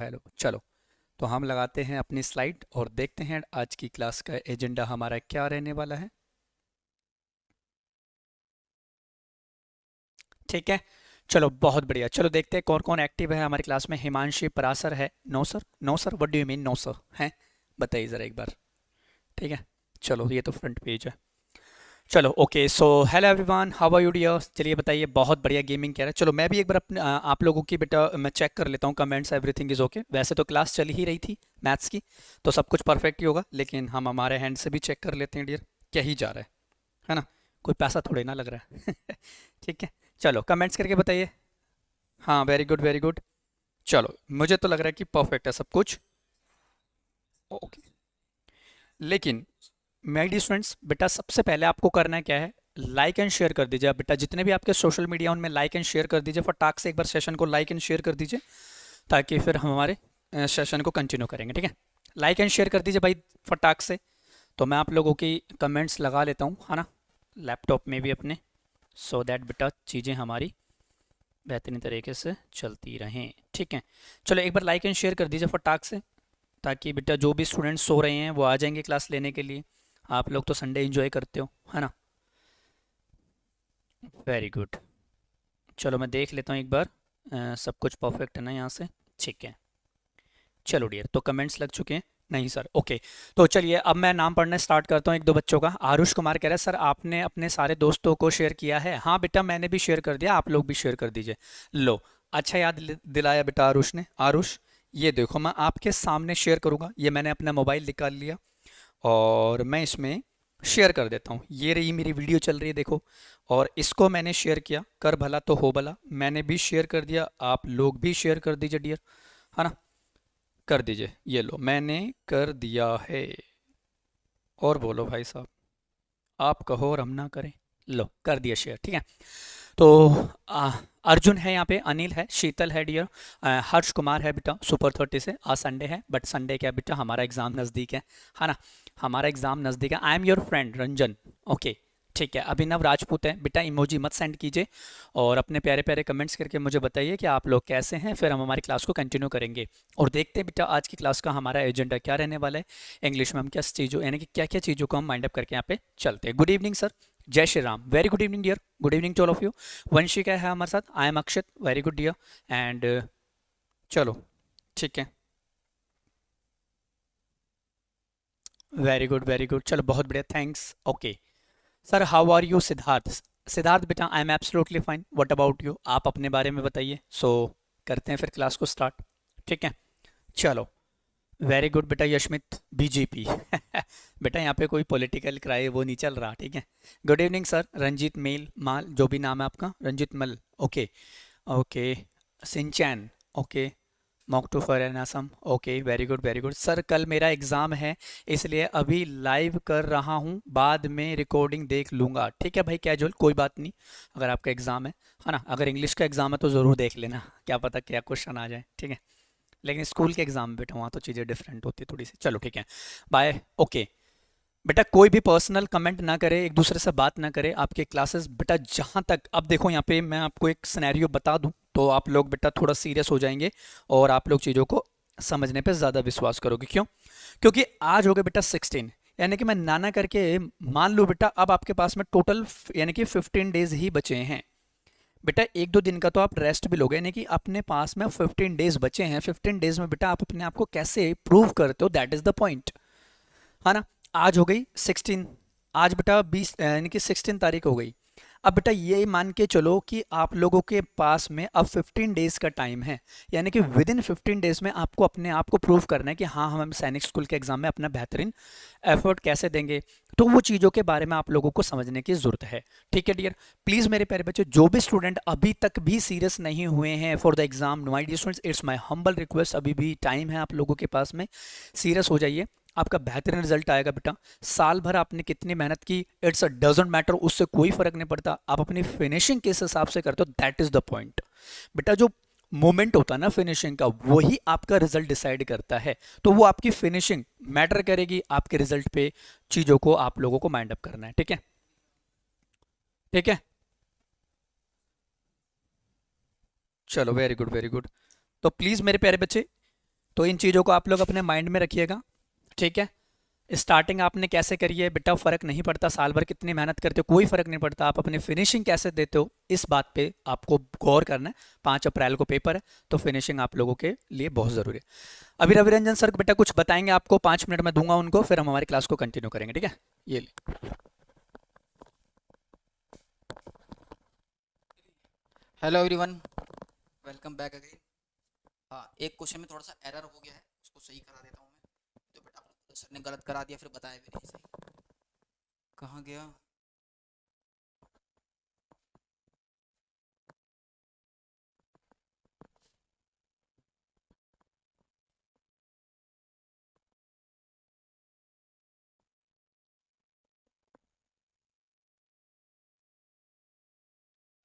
Hello, चलो। तो हम लगाते हैं अपनी स्लाइड और देखते हैं आज की क्लास का एजेंडा हमारा क्या रहने वाला है। ठीक है, चलो बहुत बढ़िया। चलो देखते हैं कौन कौन एक्टिव है हमारी क्लास में। हिमांशी, परासर है। No sir, no sir, what do you mean no sir? हैं, बताइए ज़रा एक बार। ठीक है, चलो ये तो फ्रंट पेज है। चलो okay, so hello everyone, how are you dear? चलिए बताइए। बहुत बढ़िया, गेमिंग कह रहा है। चलो मैं भी एक बार अपने आप लोगों की बेटा मैं चेक कर लेता हूँ कमेंट्स, एवरीथिंग इज़ ओके। वैसे तो क्लास चल ही रही थी मैथ्स की, तो सब कुछ परफेक्ट ही होगा, लेकिन हम हमारे हैंड से भी चेक कर लेते हैं डियर, क्या ही जा रहा है ना? कोई पैसा थोड़े ना लग रहा है। ठीक है, चलो कमेंट्स करके बताइए। हाँ, वेरी गुड वेरी गुड। चलो मुझे तो लग रहा है कि परफेक्ट है सब कुछ। ओके, लेकिन माय डियर स्टूडेंट्स, बेटा सबसे पहले आपको करना है क्या है? लाइक एंड शेयर कर दीजिए। आप बेटा जितने भी आपके सोशल मीडिया उनमें लाइक एंड शेयर कर दीजिए। फटाक से एक बार सेशन को लाइक एंड शेयर कर दीजिए, ताकि फिर हम हमारे सेशन को कंटिन्यू करेंगे। ठीक है, लाइक एंड शेयर कर दीजिए भाई, फटाक से। तो मैं आप लोगों की कमेंट्स लगा लेता हूँ, है ना, लैपटॉप में भी अपने, सो दैट बेटा चीज़ें हमारी बेहतरीन तरीके से चलती रहें। ठीक है, चलो एक बार लाइक एंड शेयर कर दीजिए फटाक से, ताकि बेटा जो भी स्टूडेंट्स सो रहे हैं वो आ जाएंगे क्लास लेने के लिए। आप लोग तो संडे एंजॉय करते हो, है ना? Very good. चलो मैं देख लेता हूँ एक बार, सब कुछ परफेक्ट है ना यहाँ से? ठीक है, चलो डियर, तो कमेंट्स लग चुके हैं? नहीं सर, ओके। तो चलिए अब मैं नाम पढ़ना स्टार्ट करता हूँ एक दो बच्चों का। आरुष कुमार कह रहा है सर आपने अपने सारे दोस्तों को शेयर किया है? हाँ बेटा मैंने भी शेयर कर दिया, आप लोग भी शेयर कर दीजिए। लो, अच्छा याद दिलाया बेटा आरुष ने। आरुष, ये देखो मैं आपके सामने शेयर करूँगा, ये मैंने अपना मोबाइल निकाल लिया और मैं इसमें शेयर कर देता हूँ। ये रही मेरी वीडियो चल रही है, देखो। और इसको मैंने शेयर किया, कर भला तो हो भला। मैंने भी शेयर कर दिया, आप लोग भी शेयर कर दीजिए डियर, है ना? कर दीजिए, ये लो मैंने कर दिया है। और बोलो भाई साहब, आप कहो और हम ना करें। लो कर दिया शेयर, ठीक है। तो आ, अर्जुन है यहाँ पे, अनिल है, शीतल है डियर, हर्ष कुमार है बेटा सुपर 30 से। आज संडे है, बट संडे क्या बेटा, हमारा एग्ज़ाम नज़दीक है ना? हमारा एग्ज़ाम नज़दीक है। I am your friend Ranjan, okay. ठीक है, अभिनव राजपूत है बेटा, इमोजी मत सेंड कीजिए और अपने प्यारे प्यारे कमेंट्स करके मुझे बताइए कि आप लोग कैसे हैं, फिर हम हमारी क्लास को कंटिन्यू करेंगे। और देखते हैं बेटा आज की क्लास का हमारा एजेंडा क्या रहने वाला है। इंग्लिश में हम क्या चीज़ों, यानी कि क्या क्या चीज़ों को हम माइंड अप करके यहाँ पे चलते हैं। गुड इवनिंग सर, जय Shri Ram, very good evening dear, good evening to all of you. Vanshika है हमारे साथ, I am Akshat, very good dear. And चलो ठीक है, वेरी गुड वेरी गुड, चलो बहुत बढ़िया, thanks, okay. Sir how are you Siddharth? Siddharth बेटा I am absolutely fine, what about you? आप अपने बारे में बताइए। सो करते हैं फिर क्लास को स्टार्ट, ठीक है? चलो, वेरी गुड बेटा यशमित, बीजेपी। बेटा यहाँ पे कोई पॉलिटिकल क्राई वो नहीं चल रहा, ठीक है? गुड इवनिंग सर, रंजीत मेल माल, जो भी नाम है आपका, रंजीत मल, ओके। ओके, सिंचैन, okay. Mock two for an Assam, okay, very good very good. Sir कल मेरा एग्ज़ाम है, इसलिए अभी लाइव कर रहा हूँ, बाद में रिकॉर्डिंग देख लूँगा। ठीक है भाई कैजुअल, कोई बात नहीं। अगर आपका एग्ज़ाम है ना, अगर इंग्लिश का एग्ज़ाम है तो ज़रूर देख लेना, क्या पता क्या क्वेश्चन आ जाए, ठीक है? लेकिन स्कूल के एग्ज़ाम में बेटा वहाँ तो चीज़ें डिफरेंट होती है थोड़ी सी। चलो ठीक है, बाय, ओके। बेटा कोई भी पर्सनल कमेंट ना करे, एक दूसरे से बात ना करे आपके क्लासेस बेटा। जहाँ तक अब देखो यहाँ पे मैं आपको एक सिनेरियो बता दूँ तो आप लोग बेटा थोड़ा सीरियस हो जाएंगे और आप लोग चीज़ों को समझने पे ज़्यादा विश्वास करोगे। क्यों? क्योंकि आज हो गए बेटा 16, यानी कि मैं नाना करके मान लो बेटा अब आपके पास में टोटल यानी कि 15 डेज ही बचे हैं। बेटा एक दो दिन का तो आप रेस्ट भी लोगे, यानी कि अपने पास में 15 डेज बचे हैं। 15 डेज में बेटा आप अपने आप को कैसे प्रूव करते हो, दैट इज़ द पॉइंट, है ना? आज हो गई 16, आज बेटा 20 यानी कि 16 तारीख हो गई। अब बेटा ये मान के चलो कि आप लोगों के पास में अब 15 डेज का टाइम है, यानी कि विद इन 15 डेज में आपको अपने आप को प्रूव करना है कि हाँ हम सैनिक स्कूल के एग्जाम में अपना बेहतरीन एफर्ट कैसे देंगे। तो वो चीज़ों के बारे में आप लोगों को समझने की ज़रूरत है, ठीक है डियर? प्लीज़ मेरे प्यारे बच्चे, जो भी स्टूडेंट अभी तक भी सीरियस नहीं हुए हैं for the exam, my dear students, it's my humble request, अभी भी टाइम है आप लोगों के पास में, सीरियस हो जाइए। आपका बेहतरीन रिजल्ट आएगा बेटा। साल भर आपने कितनी मेहनत की, इट्स अ डजेंट मैटर, उससे कोई फर्क नहीं पड़ता। आप अपनी फिनिशिंग किस हिसाब से करते हो, दैट इज द पॉइंट। बेटा जो मोमेंट होता है ना फिनिशिंग का, वही आपका रिजल्ट डिसाइड करता है। तो वो आपकी फिनिशिंग मैटर करेगी आपके रिजल्ट पे। चीज़ों को आप लोगों को माइंड अप करना है, ठीक है? ठीक है, चलो वेरी गुड वेरी गुड। तो प्लीज़ मेरे प्यारे बच्चे, तो इन चीज़ों को आप लोग अपने माइंड में रखिएगा, ठीक है। स्टार्टिंग आपने कैसे करी है बेटा, फ़र्क नहीं पड़ता, साल भर कितनी मेहनत करते हो कोई फ़र्क नहीं पड़ता, आप अपनी फिनिशिंग कैसे देते हो इस बात पे आपको गौर करना है। 5 अप्रैल को पेपर है, तो फिनिशिंग आप लोगों के लिए बहुत ज़रूरी है। अभी रवि रंजन सर बेटा कुछ बताएंगे आपको, 5 मिनट में दूंगा उनको, फिर हम हमारी क्लास को कंटिन्यू करेंगे, ठीक है। ये ले। Hello everyone, welcome back again. हाँ, एक क्वेश्चन में थोड़ा सा एरर हो गया है, उसको सही करा देता हूँ मैं। तो बेटा सर ने गलत करा दिया, फिर बताया भी नहीं सही। कहाँ गया?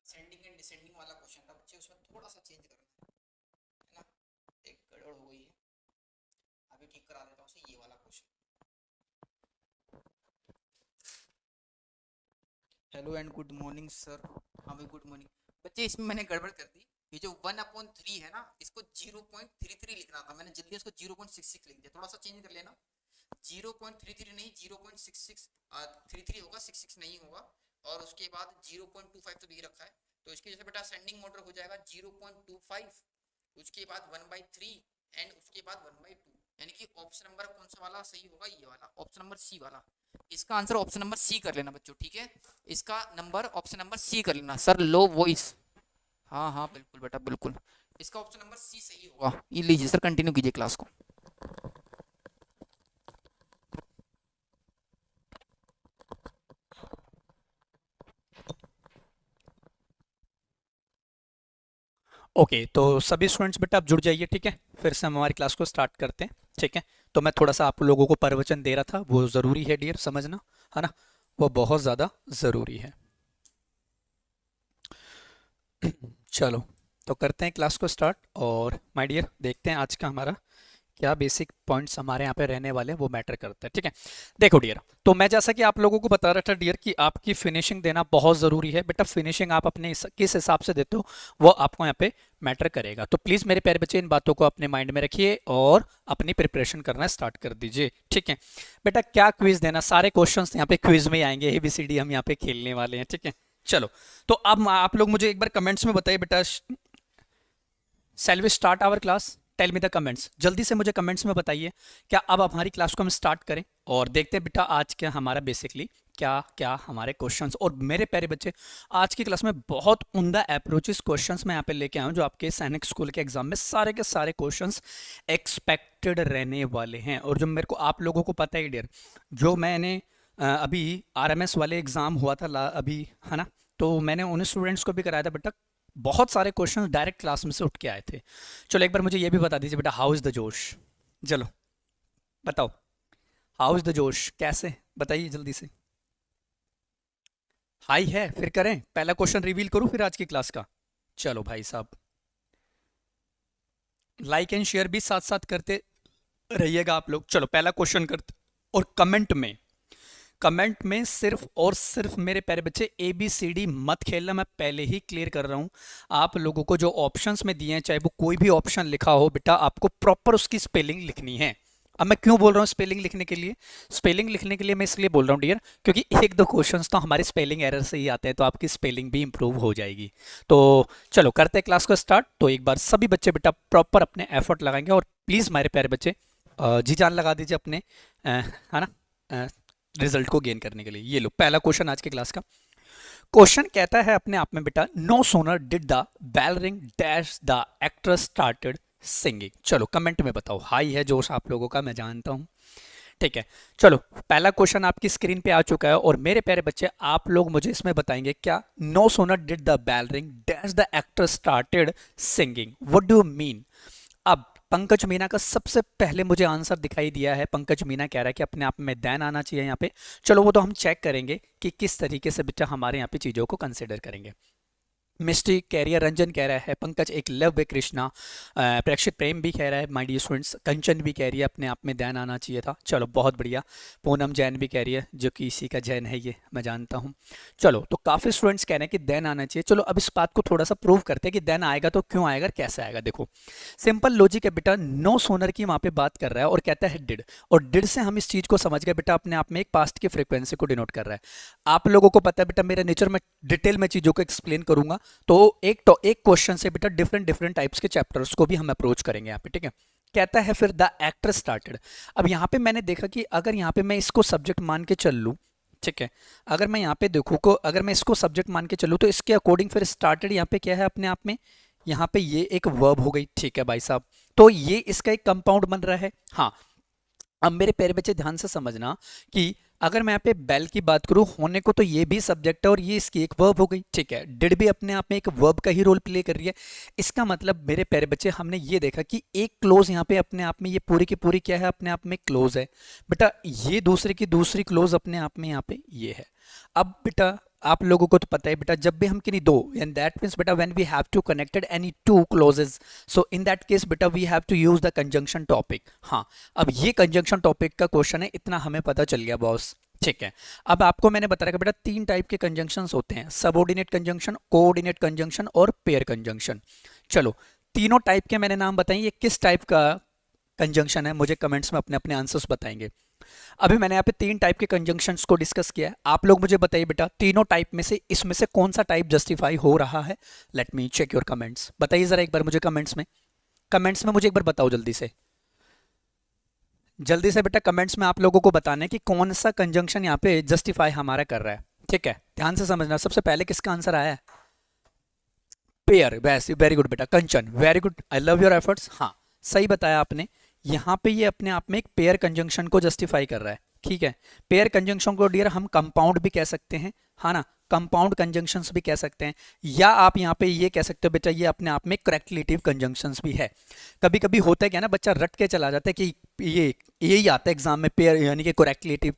सेंडिंग एंड डिसेंडिंग वाला क्वेश्चन था बच्चे, उसमें थोड़ा सा चेंज करना है ना, एक गड़बड़ हो गई है। अभी ठीक करा देता हूँ उसे, ये वाला question. Hello and good morning sir. हाँ भाई गुड मॉर्निंग बच्चे, इसमें मैंने गड़बड़ कर दी। ये जो 1/3 है ना, इसको 0.33 लिखना था, मैंने जल्दी उसको 0.66 लिख दिया। थोड़ा सा चेंज कर लेना, 0.33 नहीं 0.66 33 होगा, 66 नहीं होगा। और उसके बाद 0.25 तो दे रखा है, तो इसकी जैसे बेटा सेंडिंग ऑर्डर हो जाएगा 0.25, उसके बाद 1/3 एंड उसके बाद 1/2। यानी कि ऑप्शन नंबर कौन सा वाला सही होगा? ये वाला, ऑप्शन नंबर सी वाला। इसका आंसर ऑप्शन नंबर सी कर लेना बच्चों, ठीक है। इसका नंबर ऑप्शन नंबर सी कर लेना। Sir low voice. हाँ हाँ बिल्कुल बेटा बिल्कुल, इसका ऑप्शन नंबर सी सही होगा। ये लीजिए सर, कंटिन्यू कीजिए क्लास को। ओके, तो सभी स्टूडेंट्स बेटा आप जुड़ जाइए, ठीक है। फिर से हम हमारी क्लास को स्टार्ट करते हैं, ठीक है। तो मैं थोड़ा सा आप लोगों को प्रवचन दे रहा था, वो ज़रूरी है डियर, समझना है ना, वो बहुत ज़्यादा ज़रूरी है। चलो, तो करते हैं क्लास को स्टार्ट, और माय डियर देखते हैं आज का हमारा क्या बेसिक पॉइंट्स हमारे यहाँ पे रहने वाले हैं, वो मैटर करता है, ठीक है। देखो डियर, तो मैं जैसा कि आप लोगों को बता रहा था डियर कि आपकी फिनिशिंग देना बहुत ज़रूरी है बेटा। फिनिशिंग आप अपने किस हिसाब से देते हो वो आपको यहाँ पे मैटर करेगा। तो प्लीज़ मेरे प्यारे बच्चे इन बातों को अपने माइंड में रखिए और अपनी प्रिपरेशन करना स्टार्ट कर दीजिए, ठीक है। बेटा क्या क्विज देना, सारे क्वेश्चन यहाँ पे क्विज में ही आएंगे, ABCD हम यहाँ पे खेलने वाले हैं, ठीक है। चलो, तो अब आप लोग मुझे एक बार कमेंट्स में बताइए बेटा, shall we start our class? Tell me the comments, जल्दी से मुझे कमेंट्स में बताइए, क्या अब हमारी क्लास को हम स्टार्ट करें और देखते हैं बेटा आज क्या हमारा बेसिकली क्या क्या हमारे क्वेश्चंस। और मेरे प्यारे बच्चे, आज की क्लास में बहुत उम्दा अप्रोचेस क्वेश्चंस मैं यहाँ पे लेके आया हूँ, जो आपके सैनिक स्कूल के एग्जाम में सारे के सारे क्वेश्चंस एक्सपेक्टेड रहने वाले हैं। और जो मेरे को आप लोगों को पता है डियर, जो मैंने अभी RMS वाले एग्ज़ाम हुआ था अभी, है ना, तो मैंने उन स्टूडेंट्स को भी कराया था बेटा, बहुत सारे क्वेश्चन डायरेक्ट क्लास में से उठ के आए थे। चलो एक बार मुझे ये भी बता दीजिए बेटा, हाउ इज़ द जोश? चलो बताओ, हाउ इज़ द जोश, कैसे, बताइए जल्दी से। हाई है, फिर करें पहला क्वेश्चन रिवील करूं फिर आज की क्लास का। चलो भाई साहब, लाइक एंड शेयर भी साथ साथ करते रहिएगा आप लोग। चलो पहला क्वेश्चन करते, और कमेंट में सिर्फ और सिर्फ मेरे प्यारे बच्चे ABCD मत खेलना, मैं पहले ही क्लियर कर रहा हूं आप लोगों को। जो ऑप्शंस में दिए हैं, चाहे वो कोई भी ऑप्शन लिखा हो बेटा, आपको प्रॉपर उसकी स्पेलिंग लिखनी है। अब मैं क्यों बोल रहा हूँ स्पेलिंग लिखने के लिए? स्पेलिंग लिखने के लिए मैं इसलिए बोल रहा हूँ डियर, क्योंकि एक दो क्वेश्चंस तो हमारे स्पेलिंग एरर से ही आते हैं, तो आपकी स्पेलिंग भी इंप्रूव हो जाएगी। तो चलो करते हैं क्लास को स्टार्ट। तो एक बार सभी बच्चे बेटा प्रॉपर अपने एफर्ट लगाएंगे, और प्लीज़ हमारे प्यारे बच्चे जी जान लगा दीजिए अपने, है ना, रिजल्ट को गेन करने के लिए। ये लो पहला क्वेश्चन आज की क्लास का। क्वेश्चन कहता है अपने आप में बेटा, no sooner did the bell ring dash the actor started singing. चलो कमेंट में बताओ, हाई है जोश आप लोगों का, मैं जानता हूं, ठीक है। चलो पहला क्वेश्चन आपकी स्क्रीन पे आ चुका है, और मेरे प्यारे बच्चे आप लोग मुझे इसमें बताएंगे, क्या no sooner did the bell ring dash the actor started singing, what do you mean? अब पंकज मीना का सबसे पहले मुझे आंसर दिखाई दिया है। पंकज मीना कह रहा है कि अपने आप में देन आना चाहिए यहाँ पे। चलो वो तो हम चेक करेंगे कि किस तरीके से बेटा हमारे यहाँ पे चीज़ों को कंसिडर करेंगे। मिस्टी कह रही है, रंजन कह रहा है, पंकज एक लव है, कृष्णा, प्रेक्षित प्रेम भी कह रहा है माय डियर स्टूडेंट्स, कंचन भी कह रही है अपने आप में ध्यान आना चाहिए था। चलो बहुत बढ़िया। पूनम जैन भी कह रही है, जो कि इसी का जैन है, ये मैं जानता हूँ। चलो तो काफ़ी स्टूडेंट्स कह रहे हैं कि देन आना चाहिए। चलो अब इस बात को थोड़ा सा प्रूव करते हैं कि देन आएगा तो क्यों आएगा और कैसे आएगा। देखो सिंपल लॉजिक है बेटा, नो सोनर की वहाँ पे बात कर रहा है और कहता है डिड, और डिड से हम इस चीज़ को समझ गए बेटा अपने आप में एक पास्ट की फ्रीक्वेंसी को डिनोट कर रहा है। आप लोगों को पता है बेटा मेरा नेचर में डिटेल में चीज़ों को एक्सप्लेन करूंगा, तो एक क्वेश्चन से बेटा डिफरेंट डिफरेंट टाइप्स के चैप्टर्स को भी हम अप्रोच करेंगे यहाँ पे, ठीक है। कहता है फिर द एक्टर स्टार्टेड। अब यहाँ पे मैंने देखा कि अगर यहाँ पे मैं इसको सब्जेक्ट मान के चल लूँ, ठीक है, अगर मैं यहाँ पे देखूँ को अगर मैं इसको सब्जेक्ट मान के चलूँ तो इसके अकॉर्डिंग फिर स्टार्टेड यहाँ पे क्या है अपने आप में, यहाँ पे ये एक वर्ब हो गई, ठीक है भाई साहब। तो ये इसका एक कंपाउंड बन रहा है। हाँ, अब मेरे प्यारे बच्चे ध्यान से समझना कि अगर मैं यहाँ पे बेल की बात करूं होने को, तो ये भी सब्जेक्ट है और ये इसकी एक वर्ब हो गई, ठीक है। डिड भी अपने आप में एक वर्ब का ही रोल प्ले कर रही है। इसका मतलब मेरे प्यारे बच्चे हमने ये देखा कि एक क्लोज यहाँ पे अपने आप में ये पूरी की पूरी क्या है अपने आप में क्लोज है बेटा, ये दूसरे की दूसरी क्लोज अपने आप में यहाँ पे ये है। अब बेटा आप लोगों को तो पता है बेटा, जब भी हम किन्हीं दो एंड दैट मीन्स बेटा when we have to connected any two clauses, so in that case बेटा we have to use the conjunction topic. हाँ, अब ये कंजंक्शन टॉपिक का क्वेश्चन है, इतना हमें पता चल गया बॉस, ठीक है। अब आपको मैंने बताया कि बेटा तीन टाइप के कंजंक्शंस होते हैं, सबऑर्डिनेट कंजंक्शन, कोऑर्डिनेट कंजंक्शन और पेयर कंजंक्शन। चलो तीनों टाइप के मैंने नाम बताएं, ये किस टाइप का कंजंक्शन है मुझे कमेंट्स में अपने अपने आंसर्स बताएंगे। अभी मैंने यहाँ पे तीन टाइप के कंजंक्शंस को डिस्कस किया है, आप लोग मुझे बताइए बेटा तीनों टाइप में से इसमें से कौन सा टाइप जस्टिफाई हो रहा है। Let me check your comments, बताइए जरा एक बार मुझे कमेंट्स में मुझे एक बार बताओ जल्दी से बेटा कमेंट्स में आप लोगों को बताना है कि कौन सा कंजंक्शन यहाँ पे जस्टिफाई हमारा कर रहा है, ठीक है। ध्यान से समझना, सबसे पहले किसका आंसर आया है, पेयर, वैसे वेरी गुड बेटा, Kanchan very good, I love your efforts. हाँ सही बताया आपने, यहाँ पे ये अपने आप में एक पेयर कंजंक्शन को जस्टिफाई कर रहा है, ठीक है। पेयर कंजंक्शन को डियर हम कंपाउंड भी कह सकते हैं, हाँ ना, कंपाउंड कंजंक्शंस भी कह सकते हैं, या आप यहाँ पे ये कह सकते हो बेटा ये अपने आप में करेक्टलेटिव कंजंक्शंस भी है। कभी कभी होता है क्या ना, बच्चा रट के चला जाता है कि ये यही आता है एग्जाम में, पेयर यानी कि करेक्टलेटिव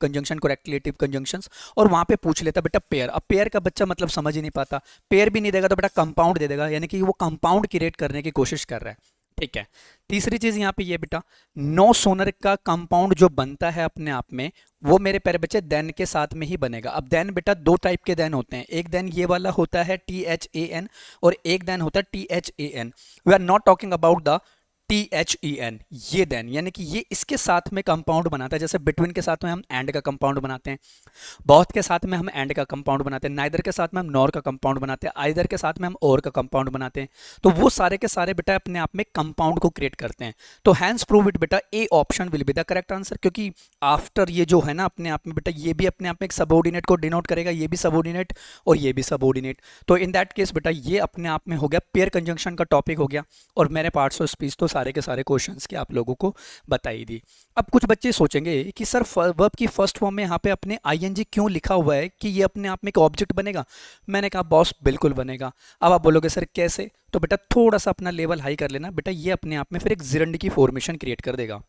कंजंक्शंस, और वहां पे पूछ लेता बेटा पेयर। अब पेयर का बच्चा मतलब समझ ही नहीं पाता, पेयर भी नहीं देगा तो बेटा कंपाउंड दे देगा, यानी कि वो कंपाउंड क्रिएट करने की कोशिश कर रहा है, ठीक है। तीसरी चीज यहाँ पे ये बेटा, नो सोनर का कंपाउंड जो बनता है अपने आप में, वो मेरे प्यारे बच्चे देन के साथ में ही बनेगा। अब देन बेटा दो टाइप के देन होते हैं, एक देन ये वाला होता है THAN और एक देन होता है THAN। We are not talking about the THEN, ये देन यानी कि ये इसके साथ में कंपाउंड बनाता है, जैसे बिटवीन के साथ में हम एंड का कंपाउंड बनाते हैं, बहुत के साथ में हम एंड का कंपाउंड बनाते हैं, नाइदर के साथ में हम नॉर का कंपाउंड बनाते हैं, आइदर के साथ में हम और का कंपाउंड बनाते हैं। तो वो सारे के सारे बेटा अपने आप में कंपाउंड को क्रिएट करते हैं। तो हैंस प्रूव इट बेटा, A option will be the correct answer, क्योंकि आफ्टर ये जो है ना अपने आप में बेटा, ये भी अपने आप में एक सबऑर्डिनेट को डिनोट करेगा, ये भी सबऑर्डिनेट और ये भी सबऑर्डिनेट। तो इन दैट केस बेटा ये अपने आप में हो गया पेयर कंजंक्शन का टॉपिक हो गया, और मैंने पार्ट्स ऑफ स्पीच तो सारे के सारे क्वेश्चंस के आप लोगों को बताई दी। अब कुछ बच्चे सोचेंगे कि सर वर्ब की फर्स्ट फॉर्म में यहाँ पे अपने आईएनजी क्यों लिखा हुआ है, कि ये अपने आप में एक ऑब्जेक्ट बनेगा। मैंने कहा बॉस बिल्कुल बनेगा। अब आप बोलोगे सर कैसे, तो बेटा थोड़ा सा अपना लेवल हाई कर लेना बेटा, ये अपने आप में फिर एक जिरंड की फॉर्मेशन क्रिएट कर देगा,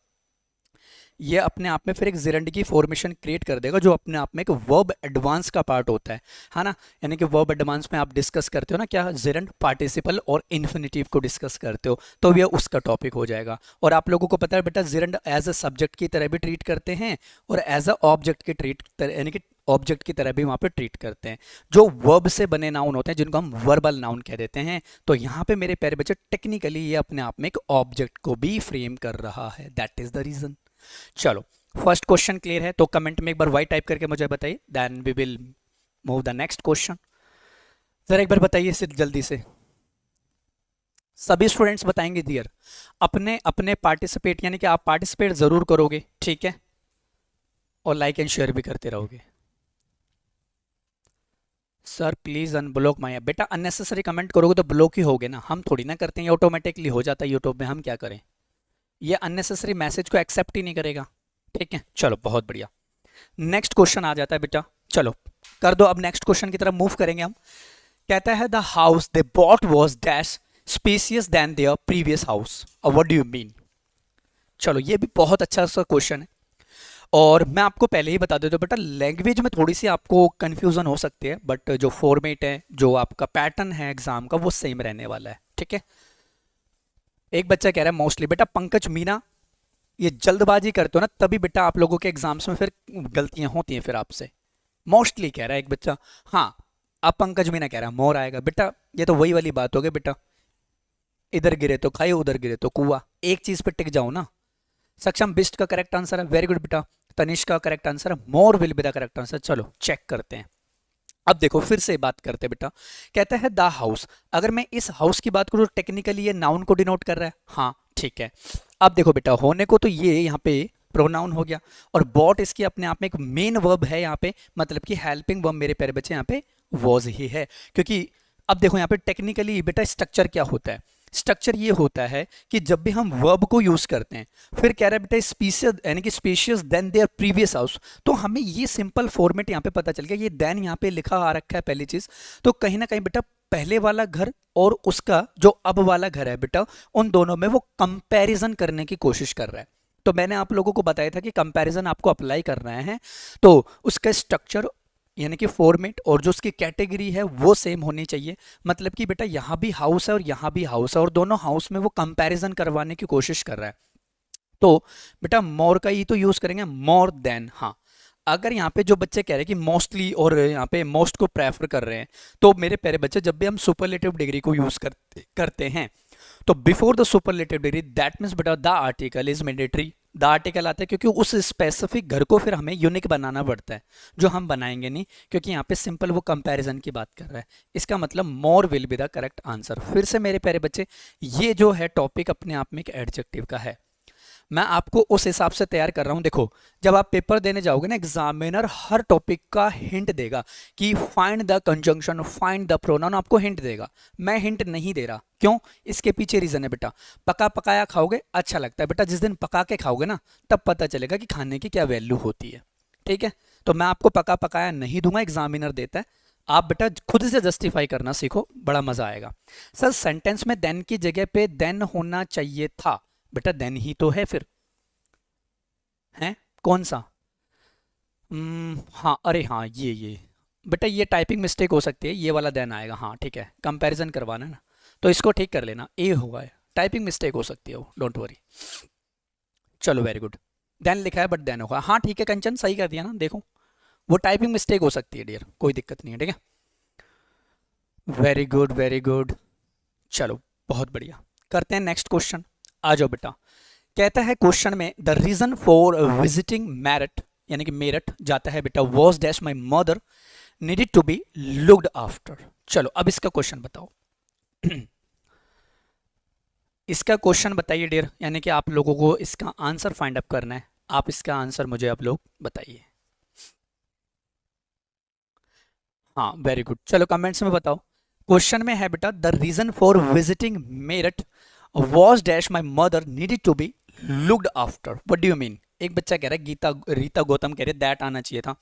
ये अपने आप में फिर एक जिरंड की फॉर्मेशन क्रिएट कर देगा, जो अपने आप में एक वर्ब एडवांस का पार्ट होता है ना। यानी कि वर्ब एडवांस में आप डिस्कस करते हो ना क्या, जिरंड, पार्टिसिपल और इन्फिनिटिव को डिस्कस करते हो, तो ये उसका टॉपिक हो जाएगा। और आप लोगों को पता है बेटा जिरंड एज अ सब्जेक्ट की तरह भी ट्रीट करते हैं और एज अ ऑब्जेक्ट की यानी कि ऑब्जेक्ट की तरह भी वहाँ पे ट्रीट करते हैं। जो वर्ब से बने नाउन होते हैं जिनको हम वर्बल नाउन कह देते हैं, तो यहाँ पे मेरे प्यारे बच्चे टेक्निकली ये अपने आप में एक ऑब्जेक्ट को भी फ्रेम कर रहा है, दैट इज द रीजन। चलो फर्स्ट क्वेश्चन क्लियर है, तो कमेंट में एक बार वाई टाइप करके मुझे बताइए, then we will move the next question. जरा एक बार बताइए सिर्फ जल्दी से, सभी स्टूडेंट्स बताएंगे डियर, अपने अपने पार्टिसिपेट यानी कि आप पार्टिसिपेट जरूर करोगे, ठीक है, और लाइक एंड शेयर भी करते रहोगे। सर प्लीज अनब्लॉक माई, बेटा अननेसेसरी कमेंट करोगे तो ब्लॉक ही होगे ना, हम थोड़ी ना करते हैं, ऑटोमेटिकली हो जाता है यूट्यूब में, हम क्या करें, ये अननेसेसरी मैसेज को एक्सेप्ट ही नहीं करेगा, ठीक है। चलो बहुत बढ़िया, नेक्स्ट क्वेश्चन आ जाता है बेटा, चलो कर दो। अब नेक्स्ट क्वेश्चन की तरफ मूव करेंगे हम। कहता है the house they bought was dash spacious than their previous house, what do you mean. चलो ये भी बहुत अच्छा सा क्वेश्चन है। और मैं आपको पहले ही बता देता हूँ बेटा, लैंग्वेज में थोड़ी सी आपको कन्फ्यूज़न हो सकती है, बट जो फॉर्मेट है, जो आपका पैटर्न है एग्जाम का, वो सेम रहने वाला है, ठीक है। एक बच्चा कह रहा है मोस्टली बेटा, पंकज मीना, ये जल्दबाजी करते हो ना, तभी बेटा आप लोगों के एग्जाम्स में फिर गलतियां होती हैं फिर आपसे। मोस्टली कह रहा है एक बच्चा। हाँ, अब पंकज मीना कह रहा है मोर आएगा बेटा, ये तो वही वाली बात हो गई बेटा, इधर गिरे तो खाई, उधर गिरे तो कुआ, एक चीज पे टिक जाओ ना। सक्षम बिस्ट का करेक्ट आंसर है, वेरी गुड बेटा। तनिष का करेक्ट आंसर है, more will be the correct answer. चलो चेक करते हैं। अब देखो फिर से बात करते हैं बेटा, कहता है द हाउस, अगर मैं इस हाउस की बात करूं तो टेक्निकली ये नाउन को डिनोट कर रहा है, हाँ ठीक है। अब देखो बेटा, होने को तो ये यहाँ पे प्रोनाउन हो गया, और बॉट इसकी अपने आप में एक मेन वर्ब है यहाँ पे, मतलब कि हेल्पिंग वर्ब मेरे प्यारे बच्चे यहाँ पे वॉज ही है, क्योंकि अब देखो यहाँ पे टेक्निकली बेटा स्ट्रक्चर क्या होता है। स्ट्रक्चर ये होता है कि जब भी हम वर्ब को यूज करते हैं, फिर कह रहा है बेटा स्पीशियस, यानी कि spacious than their previous house, तो हमें ये सिंपल फॉर्मेट यहाँ पे पता चल गया, ये देन यहाँ पे लिखा आ रखा है पहली चीज, तो कहीं ना कहीं बेटा पहले वाला घर और उसका जो अब वाला घर है बेटा, उन दोनों में वो कंपैरिजन करने की कोशिश कर रहा है। तो मैंने आप लोगों को बताया था कि कंपैरिजन आपको अप्लाई कर रहे हैं, तो उसका स्ट्रक्चर यानी कि फॉर्मेट और जो उसकी कैटेगरी है वो सेम होनी चाहिए। मतलब कि बेटा यहाँ भी हाउस है और यहाँ भी हाउस है, और दोनों हाउस में वो कंपैरिजन करवाने की कोशिश कर रहा है। तो बेटा मोर का ही तो यूज करेंगे, मोर देन। हाँ, अगर यहाँ पे जो बच्चे कह रहे हैं कि मोस्टली और यहाँ पे मोस्ट को प्रेफर कर रहे हैं, तो मेरे प्यारे बच्चे जब भी हम सुपरलेटिव डिग्री को यूज करते हैं, तो before the superlative degree that means बेटा the article is mandatory. The article आता है क्योंकि उस स्पेसिफिक घर को फिर हमें यूनिक बनाना पड़ता है, जो हम बनाएंगे नहीं, क्योंकि यहाँ पे सिंपल वो कंपैरिजन की बात कर रहा है। इसका मतलब more will be the correct answer. फिर से मेरे प्यारे बच्चे, ये जो है टॉपिक अपने आप में एक एडजेक्टिव का है, मैं आपको उस हिसाब से तैयार कर रहा हूं। देखो जब आप पेपर देने जाओगे ना, एग्जामिनर हर टॉपिक का हिंट देगा कि find the conjunction, find the pronoun, आपको हिंट देगा। मैं हिंट नहीं दे रहा, क्यों? इसके पीछे रीजन है बेटा, पका पकाया खाओगे अच्छा लगता है बेटा, जिस दिन पका के खाओगे ना, तब पता चलेगा कि खाने की क्या वैल्यू होती है, ठीक है। तो मैं आपको पका पकाया नहीं दूंगा, एग्जामिनर देता है, आप बेटा खुद से जस्टिफाई करना सीखो, बड़ा मजा आएगा। सर सेंटेंस में देन की जगह पे देन होना चाहिए था, बेटा देन ही तो है फिर, है कौन सा? हाँ, अरे हाँ, ये बेटा ये टाइपिंग मिस्टेक हो सकती है, ये वाला देन आएगा, हाँ ठीक है, कंपैरिजन करवाना है ना, तो इसको ठीक कर लेना, ए हुआ है, टाइपिंग मिस्टेक हो सकती है वो, डोंट वरी। चलो वेरी गुड, देन लिखा है बट देन होगा, हाँ ठीक है कंचन, सही कर दिया ना, देखो वो टाइपिंग मिस्टेक हो सकती है डियर, कोई दिक्कत नहीं है, ठीक है। वेरी गुड वेरी गुड, चलो बहुत बढ़िया, करते हैं नेक्स्ट क्वेश्चन। आ जाओ बेटा, कहता है क्वेश्चन में the reason for visiting Meerut, यानी कि मेरठ जाता है बेटा, was dash my mother needed to be looked after. चलो अब इसका क्वेश्चन बताओ। इसका क्वेश्चन बताइए डियर, यानी कि आप लोगों को इसका आंसर फाइंड अप करना है, आप इसका आंसर मुझे आप लोग बताइए। हाँ वेरी गुड, चलो कमेंट्स में बताओ। क्वेश्चन में है बेटा the reason for visiting Meerut was dash my mother needed to be looked after, what do you mean? एक बच्चा कह रहा है, गीता रीता गौतम कह रहे दैट आना चाहिए था।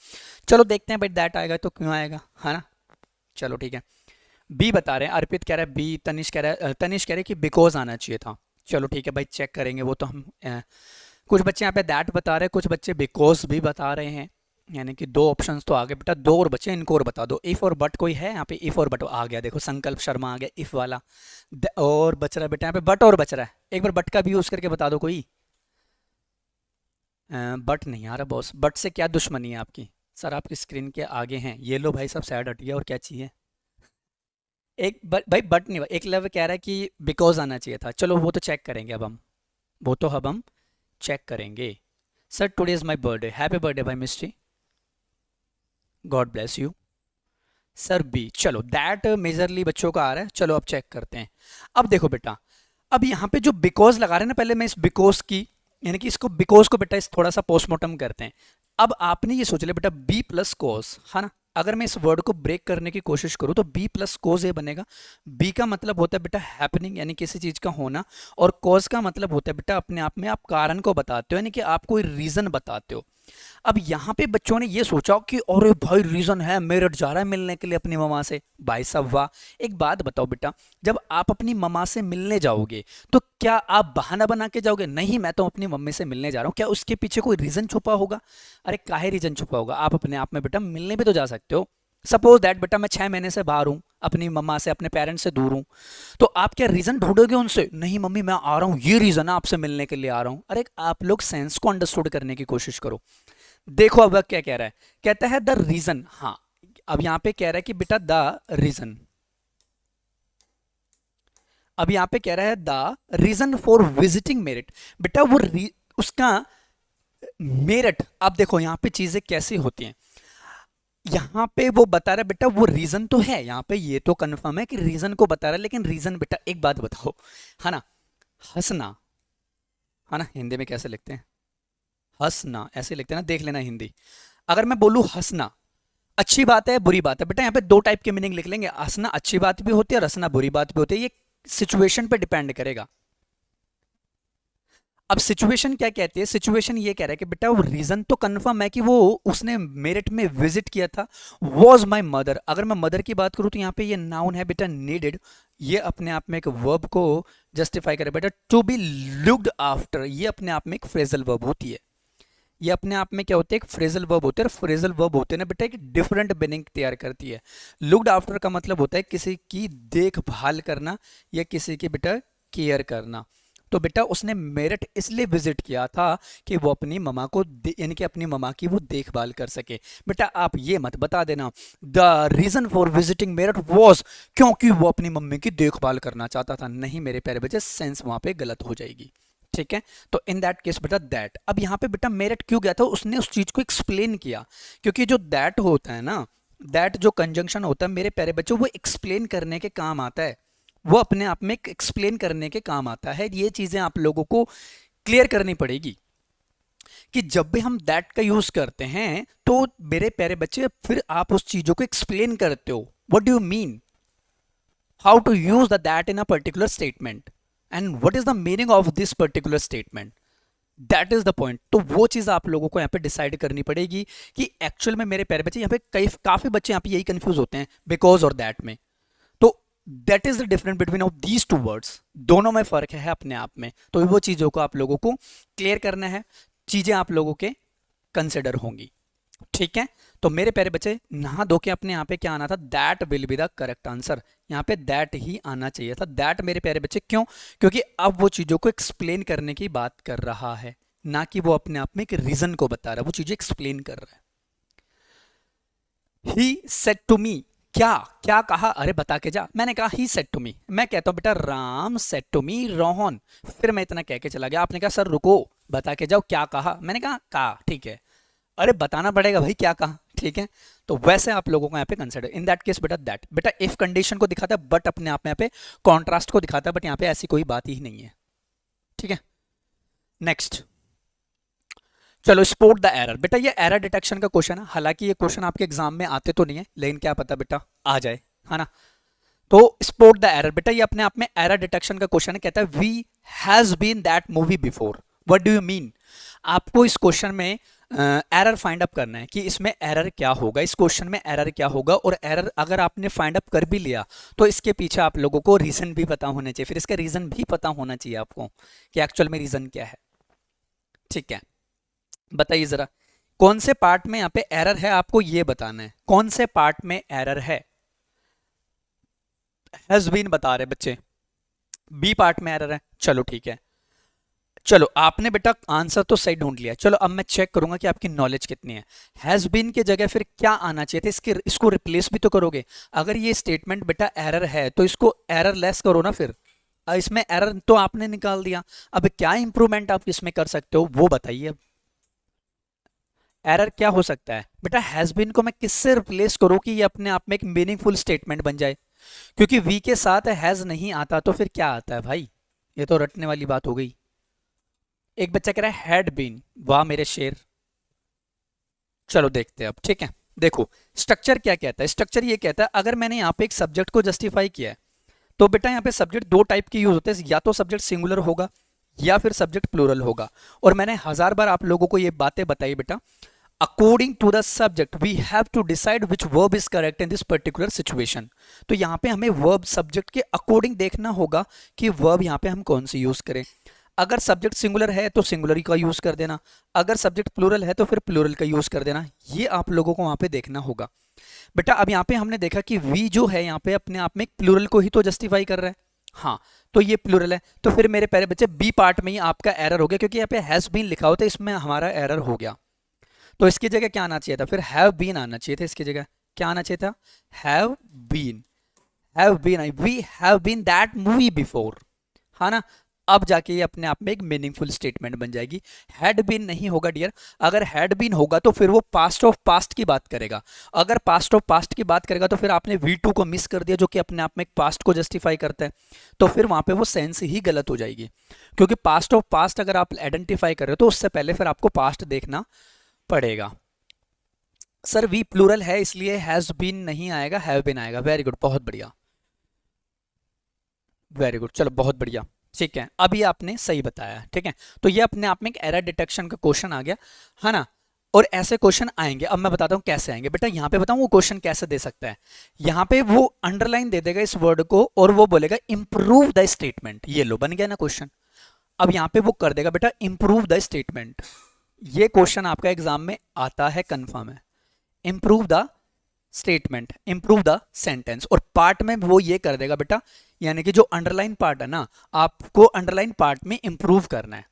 चलो देखते हैं भाई दैट आएगा तो क्यों आएगा, है ना। चलो ठीक है, बी बता रहे हैं, अर्पित कह रहा है बी, तनिष कह रहा है कि बिकॉज आना चाहिए था। चलो ठीक है भाई, चेक करेंगे वो तो हम। कुछ बच्चे यहाँ पे दैट बता रहे हैं, कुछ बच्चे बिकॉज भी बता रहे हैं, यानी कि दो ऑप्शंस तो आ गए बेटा, दो और बच्चे, इनको और बता दो। इफ और बट कोई है यहाँ पे? इफ और बट आ गया, देखो संकल्प शर्मा आ गया इफ वाला, और बच रहा है बेटा यहाँ पे बट और बच रहा है, एक बार बट का भी यूज करके बता दो कोई। बट नहीं आ रहा बॉस, बट से क्या दुश्मनी है आपकी? सर आपकी स्क्रीन के आगे हैं ये लो भाई, सब साइड हट गया और क्या चाहिए। एक भाई बट नहीं, एक लेवल कह रहा है कि बिकॉज आना चाहिए था। चलो वो तो चेक करेंगे अब हम, वो तो अब हम चेक करेंगे। Sir today is my birthday, happy birthday भाई Mistry, God bless you. Sir बी, चलो दैट मेजरली बच्चों का आ रहा है, चलो अब चेक करते हैं। अब देखो बेटा, अब यहाँ पे जो बिकॉज लगा रहे हैं ना, पहले मैं इस बिकॉज की, यानी कि इसको बिकॉज को बेटा इस थोड़ा सा पोस्टमार्टम करते हैं। अब आपने ये सोच लिया बेटा बी प्लस कोज, है ना। अगर मैं इस वर्ड को ब्रेक करने की कोशिश करूं तो बी प्लस कोज ये बनेगा। बी का मतलब होता है बेटा हैपनिंग, यानी किसी चीज का होना, और कोज का मतलब होता है बेटा अपने आप में आप कारण को बताते हो, यानी कि आप कोई रीजन बताते हो। अब यहाँ पे बच्चों ने ये सोचा कि अरे भाई रीजन है, मेरठ जा रहा है मिलने के लिए अपनी ममा से। भाई साहब वाह। एक बात बताओ बेटा, जब आप अपनी ममा से मिलने जाओगे तो क्या आप बहाना बना के जाओगे, नहीं मैं तो अपनी मम्मी से मिलने जा रहा हूँ, क्या उसके पीछे कोई रीजन छुपा होगा? अरे काहे रीजन छुपा होगा? आप अपने आप में बेटा मिलने भी तो जा सकते हो। सपोज दैट बेटा मैं 6 महीने से बाहर हूँ, अपनी मम्मा से अपने पेरेंट्स से दूर हूँ, तो आप क्या रीजन ढूंढोगे उनसे? नहीं मम्मी मैं आ रहा हूँ, ये रीजन है आपसे मिलने के लिए आ रहा हूँ। अरे आप लोग सेंस को अंडरस्टूड करने की कोशिश करो। देखो अब वह क्या कह रहा है, कहता है द रीजन। हाँ, अब यहां पे कह रहा है कि बेटा द रीजन, अब यहां पे कह रहा है the reason for visiting Meerut. बेटा वो उसका मेरठ, अब देखो यहां पे चीजें कैसी होती हैं। यहां पे वो बता रहा है बेटा वो रीजन तो है, यहां पे ये तो कंफर्म है कि रीजन को बता रहा है, लेकिन रीजन बेटा एक बात बताओ, है ना, हंसना, है ना, हिंदी में कैसे लिखते हैं? हंसना ऐसे लिखते हैं ना, देख लेना हिंदी। अगर मैं बोलूं हंसना अच्छी बात है बुरी बात है, बेटा यहाँ पे दो टाइप के मीनिंग लिख लेंगे, हंसना अच्छी बात भी होती है और हंसना बुरी बात भी होती है, ये सिचुएशन पे डिपेंड करेगा। अब सिचुएशन क्या कहती है? सिचुएशन ये कह रहा है कि बेटा वो रीजन तो कंफर्म है कि वो उसने मेरठ में विजिट किया था, वॉज माई मदर। अगर मैं मदर की बात करूं तो यहाँ पे ये नाउन है बेटा नीडेड, ये अपने आप में एक वर्ब को जस्टिफाई करे बेटा। टू बी लुक्ड आफ्टर, ये अपने आप में एक फ्रेजल वर्ब होती है, ये अपने आप में क्या होते हैं? एक फ्रेजल वर्ब होते हैं, और फ्रेजल वर्ब होते हैं ना बेटा एक डिफरेंट मीनिंग तैयार करती है। लुक्ड आफ्टर का मतलब होता है किसी की देखभाल करना या किसी की बेटा केयर करना। तो बेटा उसने मेरठ इसलिए विजिट किया था कि वो अपनी ममा को यानी कि अपनी ममा की वो देखभाल कर सके। बेटा आप ये मत बता देना the reason for visiting Meerut was क्योंकि वो अपनी मम्मी की देखभाल करना चाहता था। नहीं मेरे प्यारे बच्चे, सेंस वहां पे गलत हो जाएगी, ठीक है? तो इन दैट केस बेटा दैट, अब यहाँ पे बेटा मेरठ क्यों गया था? उसने उस चीज को एक्सप्लेन किया, क्योंकि जो दैट होता है ना, दैट जो कंजंक्शन होता है मेरे प्यारे बच्चों, वो एक्सप्लेन करने के काम आता है, वो अपने आप में एक्सप्लेन करने के काम आता है। ये चीजें आप लोगों को क्लियर करनी पड़ेगी कि जब भी हम दैट का यूज करते हैं तो मेरे प्यारे बच्चे फिर आप उस चीजों को एक्सप्लेन करते हो। What do you mean, how to use the that in a particular statement and what is the meaning of this particular statement, that is the point. तो वो चीज आप लोगों को यहाँ पे डिसाइड करनी पड़ेगी कि एक्चुअल में मेरे प्यारे बच्चे यहाँ पे कई काफी बच्चे यहाँ पे यही कंफ्यूज होते हैं बिकॉज और दैट में। तो that is the difference between of these two words, दोनों में फर्क है अपने आप में। तो वो चीजों को आप लोगों को क्लियर करना है, चीजें आप लोगों के कंसिडर होंगी, ठीक है? तो मेरे प्यारे बच्चे नहा धो के अपने यहाँ पे क्या आना था? That will be the correct answer, यहाँ पे दैट ही आना चाहिए था। दैट मेरे प्यारे बच्चे क्यों? क्योंकि अब वो चीजों को एक्सप्लेन करने की बात कर रहा है, ना कि वो अपने आप में एक रीजन को बता रहा है, वो चीजें एक्सप्लेन कर रहा है। ही सेड टू मी, क्या क्या कहा? अरे बता के जा। मैंने कहा ही सेड टू मी, मैं कहता हूं बेटा Ram said to me Rohan, फिर मैं इतना कह के चला गया। आपने कहा सर रुको बता के जाओ, क्या कहा? मैंने कहा ठीक है। अरे बताना पड़ेगा भाई क्या कहा, ठीक है? तो वैसे आप लोगों को यहाँ पे कंसिडर, इन दैट केस बेटा दैट, बेटा इफ कंडीशन को दिखाता है बट अपने आप में यहाँ पे कॉन्ट्रास्ट को दिखाता है, बट यहाँ पे ऐसी कोई बात ही नहीं है, ठीक है? नेक्स्ट चलो, स्पॉट द एरर। बेटा ये एरर डिटेक्शन का क्वेश्चन है, हालांकि ये क्वेश्चन आपके एग्जाम में आते तो नहीं है, लेकिन क्या पता बेटा आ जाए, है ना? तो स्पॉट द एरर, बेटा ये अपने आप में एरर डिटेक्शन का क्वेश्चन है। कहता है we has been that movie before, what do you mean? आपको इस क्वेश्चन में एरर फाइंड अप करना है कि इसमें एरर क्या होगा, इस क्वेश्चन में एरर क्या होगा। और एरर अगर आपने फाइंड अप कर भी लिया तो इसके पीछे आप लोगों को रीजन भी पता होना चाहिए, फिर इसका रीजन भी पता होना चाहिए आपको कि एक्चुअल में रीजन क्या है, ठीक है? बताइए जरा कौन से पार्ट में यहाँ पे एरर है, आपको ये बताना है कौन से पार्ट में एरर है। हैज बीन बता रहे बच्चे, बी पार्ट में एरर है, चलो ठीक है। चलो आपने बेटा आंसर तो सही ढूंढ लिया, चलो अब मैं चेक करूंगा कि आपकी नॉलेज कितनी है। हैज बीन की जगह फिर क्या आना चाहिए था? इसको रिप्लेस भी तो करोगे। अगर ये स्टेटमेंट बेटा एरर है तो इसको एरर लेस करो ना, फिर इसमें एरर तो आपने निकाल दिया, अब क्या इंप्रूवमेंट आप इसमें कर सकते हो वो बताइए। अब एरर क्या हो सकता है बेटा? हैज बीन को मैं किससे रिप्लेस करूं कि ये अपने आप में एक मीनिंगफुल स्टेटमेंट बन जाए? क्योंकि वी के साथ हैज नहीं आता तो फिर क्या आता है भाई? ये तो रटने वाली बात हो गई। एक बच्चा कह रहा है हैड बीन, वाह मेरे शेर। चलो देखते हैं अब, ठीक है? देखो स्ट्रक्चर क्या कहता है, स्ट्रक्चर ये कहता है अगर मैंने यहाँ पे एक सब्जेक्ट को जस्टिफाई किया है तो बेटा यहाँ पे सब्जेक्ट दो टाइप के यूज होते हैं, या तो सब्जेक्ट सिंगुलर होगा या फिर सब्जेक्ट प्लूरल होगा। और मैंने 1000 बार आप लोगों को ये बातें बताई बेटा, according to the subject we have to decide which verb is correct in this particular situation. तो यहाँ पे हमें वर्ब सब्जेक्ट के अकॉर्डिंग देखना होगा कि वर्ब यहाँ पे हम कौन सी यूज करें। अगर सब्जेक्ट सिंगुलर है तो सिंगुलर का यूज कर देना, अगर सब्जेक्ट प्लूरल है तो फिर प्लूरल का यूज कर देना, ये आप लोगों को वहां पे देखना होगा। बेटा अब यहाँ पे हमने देखा कि वी जो है यहाँ पे अपने आप में एक प्लूरल को ही तो जस्टिफाई कर रहा है। हाँ, तो ये प्लूरल है, तो फिर मेरे प्यारे बच्चे बी पार्ट में ही आपका एरर हो गया, क्योंकि यहाँ पे हैज बीन लिखा होता है, इसमें हमारा एरर हो गया। तो इसकी जगह क्या आना चाहिए था, फिर हैव बीन आना चाहिए था। इसकी जगह क्या आना चाहिए था, have been. Have been, we have been that movie before, है ना। अब जाके ये अपने आप में एक मीनिंगफुल स्टेटमेंट बन जाएगी। हैड बीन नहीं होगा डियर, अगर हैड बीन होगा तो फिर वो पास्ट ऑफ पास्ट की बात करेगा। अगर पास्ट ऑफ पास्ट की बात करेगा तो फिर आपने V2 को मिस कर दिया, जो कि अपने आप में एक पास्ट को जस्टिफाई करता है, तो फिर वहां पे वो सेंस ही गलत हो जाएगी। क्योंकि पास्ट ऑफ पास्ट अगर आप आइडेंटिफाई कर रहे हो तो उससे पहले फिर आपको पास्ट देखना पड़ेगा। सर वी प्लूरल है इसलिए हैज बीन नहीं आएगा, हैव बीन आएगा। वेरी गुड, बहुत बढ़िया, वेरी गुड, चलो बहुत बढ़िया, ठीक है। अब ये आपने सही बताया, ठीक है। तो ये अपने आप में एक एरर डिटेक्शन का क्वेश्चन आ गया, है ना। और ऐसे क्वेश्चन आएंगे, अब मैं बताता हूँ कैसे आएंगे। बेटा यहाँ पे बताऊँ वो क्वेश्चन कैसे दे सकता है। यहाँ पे वो अंडरलाइन दे देगा इस वर्ड को और वो बोलेगा इंप्रूव द स्टेटमेंट। ये लो, बन गया ना क्वेश्चन। अब यहाँ पे वो कर देगा बेटा इंप्रूव द स्टेटमेंट। ये क्वेश्चन आपका एग्जाम में आता है, कंफर्म है। Improve the statement, improve the sentence, और पार्ट में वो ये कर देगा बेटा, यानी कि जो अंडरलाइन पार्ट है ना, आपको अंडरलाइन पार्ट में इंप्रूव करना है